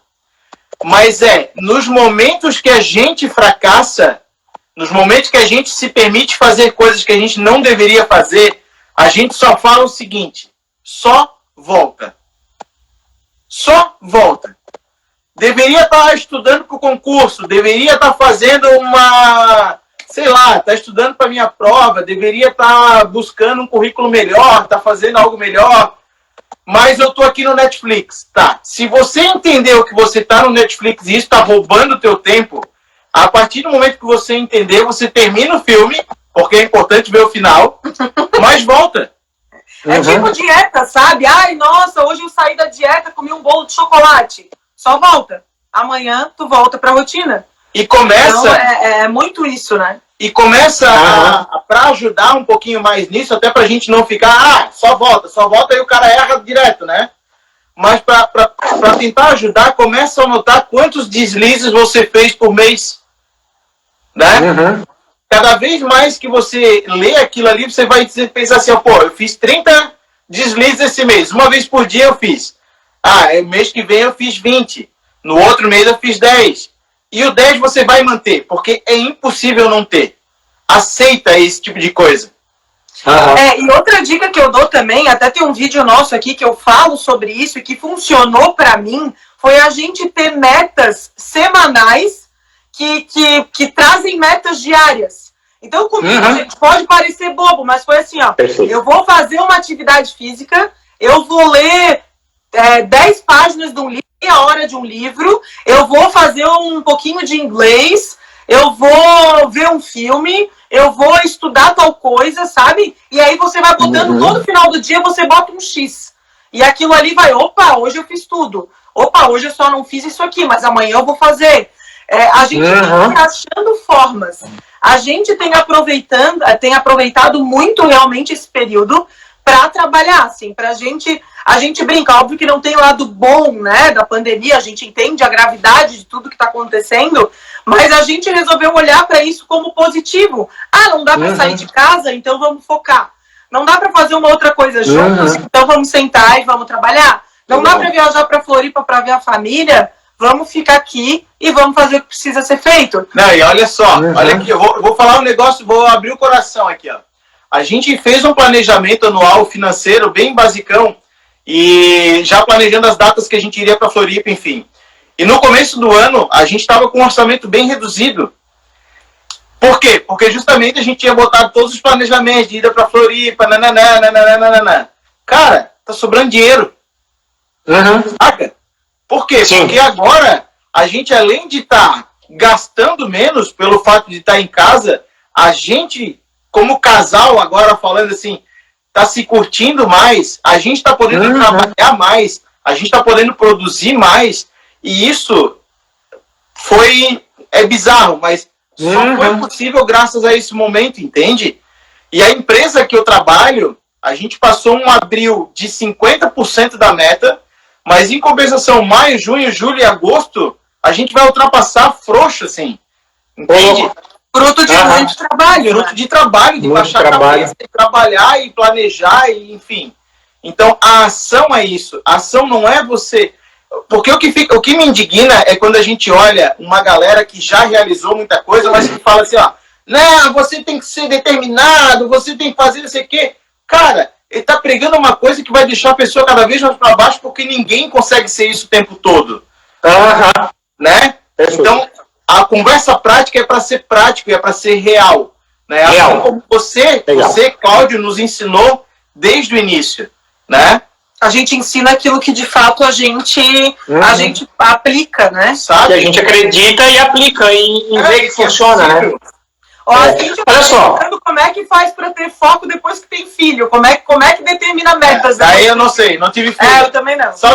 mas é nos momentos que a gente fracassa, nos momentos que a gente se permite fazer coisas que a gente não deveria fazer, a gente só fala o seguinte: só volta. Só volta. Deveria estar estudando para o concurso, deveria estar fazendo sei lá, estar estudando para a minha prova, deveria estar buscando um currículo melhor, estar fazendo algo melhor, mas eu estou aqui no Netflix. Tá, se você entendeu que você está no Netflix e isso está roubando o teu tempo, a partir do momento que você entender, você termina o filme, porque é importante ver o final, mas volta. É tipo dieta, sabe? Ai, nossa, hoje eu saí da dieta, comi um bolo de chocolate. Só volta. Amanhã tu volta pra rotina. E começa... Então, é muito isso, né? E começa para ajudar um pouquinho mais nisso, até pra gente não ficar, só volta e o cara erra direto, né? Mas para tentar ajudar, começa a notar quantos deslizes você fez por mês, né? Cada vez mais que você lê aquilo ali, você vai pensar assim, pô, eu fiz 30 deslizes esse mês, uma vez por dia eu fiz. Mês que vem eu fiz 20, no outro mês eu fiz 10. E o 10 você vai manter, porque é impossível não ter. Aceita esse tipo de coisa. E outra dica que eu dou também, até tem um vídeo nosso aqui que eu falo sobre isso e que funcionou pra mim, foi a gente ter metas semanais que trazem metas diárias. Então comigo, gente, pode parecer bobo, mas foi assim, ó. Perfeito. Eu vou fazer uma atividade física, eu vou ler 10 páginas de um livro, meia hora de um livro, eu vou fazer um pouquinho de inglês, eu vou ver um filme, eu vou estudar tal coisa, sabe? E aí você vai botando, todo final do dia você bota um X. E aquilo ali vai, opa, hoje eu fiz tudo. Opa, hoje eu só não fiz isso aqui, mas amanhã eu vou fazer. A gente tem achando formas. A gente tem aproveitado muito realmente esse período para trabalhar, assim, a gente brinca, óbvio que não tem lado bom, né, da pandemia, a gente entende a gravidade de tudo que está acontecendo, mas a gente resolveu olhar para isso como positivo. Não dá para sair de casa, então vamos focar. Não dá para fazer uma outra coisa juntos, então vamos sentar e vamos trabalhar. Não dá para viajar para Floripa para ver a família, vamos ficar aqui e vamos fazer o que precisa ser feito. Não, e olha só, olha aqui, eu vou falar um negócio, vou abrir o coração aqui, ó. A gente fez um planejamento anual financeiro bem basicão e já planejando as datas que a gente iria para Floripa, enfim. E no começo do ano, a gente estava com um orçamento bem reduzido. Por quê? Porque justamente a gente tinha botado todos os planejamentos de ida para Floripa, nananã. Cara, tá sobrando dinheiro. Saca? Por quê? Sim. Porque agora, a gente além de estar gastando menos pelo fato de estar em casa, a gente... como casal, agora falando assim, tá se curtindo mais, a gente tá podendo trabalhar mais, a gente tá podendo produzir mais, e isso é bizarro, mas só foi possível graças a esse momento, entende? E a empresa que eu trabalho, a gente passou um abril de 50% da meta, mas em compensação, maio, junho, julho e agosto, a gente vai ultrapassar frouxo, assim, entende? Fruto de muito trabalho. Fruto de trabalho, de baixar a cabeça, de trabalhar e planejar, e, enfim. Então, a ação é isso. A ação não é você... Porque o que me indigna é quando a gente olha uma galera que já realizou muita coisa, mas que fala assim, ó, não, você tem que ser determinado, você tem que fazer não sei o quê. Cara, ele tá pregando uma coisa que vai deixar a pessoa cada vez mais para baixo, porque ninguém consegue ser isso o tempo todo. Né? Então... a conversa prática é para ser prático, é para ser real. Né? Assim como você, Cláudio, nos ensinou desde o início. Né? A gente ensina aquilo que de fato a gente aplica, né? Sabe? Que a gente acredita e aplica e vê que funciona, né? A gente olha só. Como é que faz para ter foco depois que tem filho? Como é que determina metas? Aí eu não sei, não tive filho. Eu também não. Só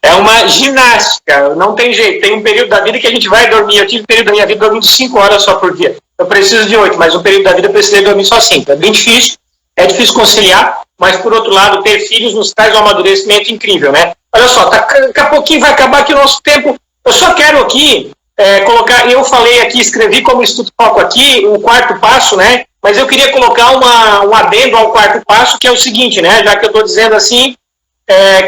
é uma ginástica, não tem jeito. Tem um período da vida que a gente vai dormir. Eu tive um período da minha vida dormindo 5 horas só por dia. Eu preciso de 8, mas um período da vida eu precisei dormir só 5. É bem difícil, é difícil conciliar, mas por outro lado, ter filhos nos traz um amadurecimento incrível, né? Olha só, daqui a pouquinho vai acabar aqui o nosso tempo. Eu só quero aqui colocar, eu falei aqui, escrevi como Instituto Foco aqui, o 4º passo, né? Mas eu queria colocar um adendo ao 4º passo, que é o seguinte, né? Já que eu estou dizendo assim,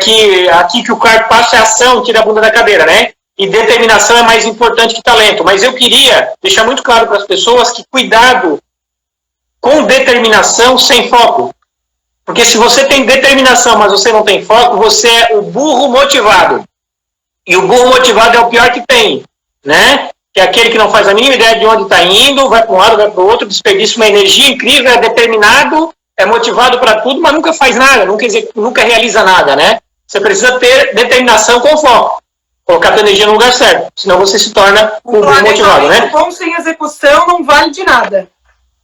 que o 4º passo é ação, tira a bunda da cadeira, né? E determinação é mais importante que talento. Mas eu queria deixar muito claro para as pessoas que cuidado com determinação sem foco. Porque se você tem determinação, mas você não tem foco, você é o burro motivado. E o burro motivado é o pior que tem, né? Que é aquele que não faz a mínima ideia de onde está indo, vai para um lado, vai para o outro, desperdiça uma energia incrível, é determinado, é motivado para tudo, mas nunca faz nada, nunca realiza nada, né? Você precisa ter determinação com foco. Colocar a energia no lugar certo, senão você se torna um burro motivado, né? Bom sem execução não vale de nada.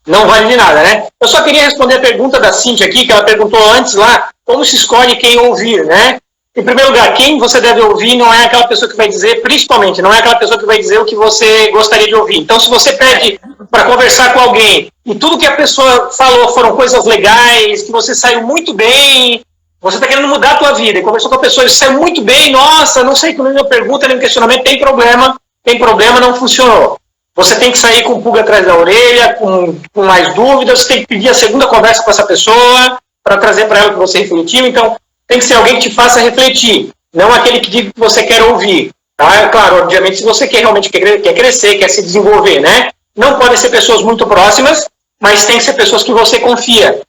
Não vale de nada, né? Eu só queria responder a pergunta da Cíntia aqui, que ela perguntou antes lá, como se escolhe quem ouvir, né? Em primeiro lugar, quem você deve ouvir não é aquela pessoa que vai dizer, principalmente, não é aquela pessoa que vai dizer o que você gostaria de ouvir. Então, se você pede para conversar com alguém e tudo que a pessoa falou foram coisas legais, que você saiu muito bem, você está querendo mudar a tua vida, e conversou com a pessoa e saiu muito bem, nossa, não sei, quando eu pergunta, nem questionamento, tem problema, não funcionou. Você tem que sair com pulga atrás da orelha, com mais dúvidas, você tem que pedir a segunda conversa com essa pessoa para trazer para ela que você refletiu. Então, tem que ser alguém que te faça refletir, não aquele que diga que você quer ouvir. Tá? Claro, obviamente, se você realmente quer crescer, quer se desenvolver, né? Não podem ser pessoas muito próximas, mas tem que ser pessoas que você confia.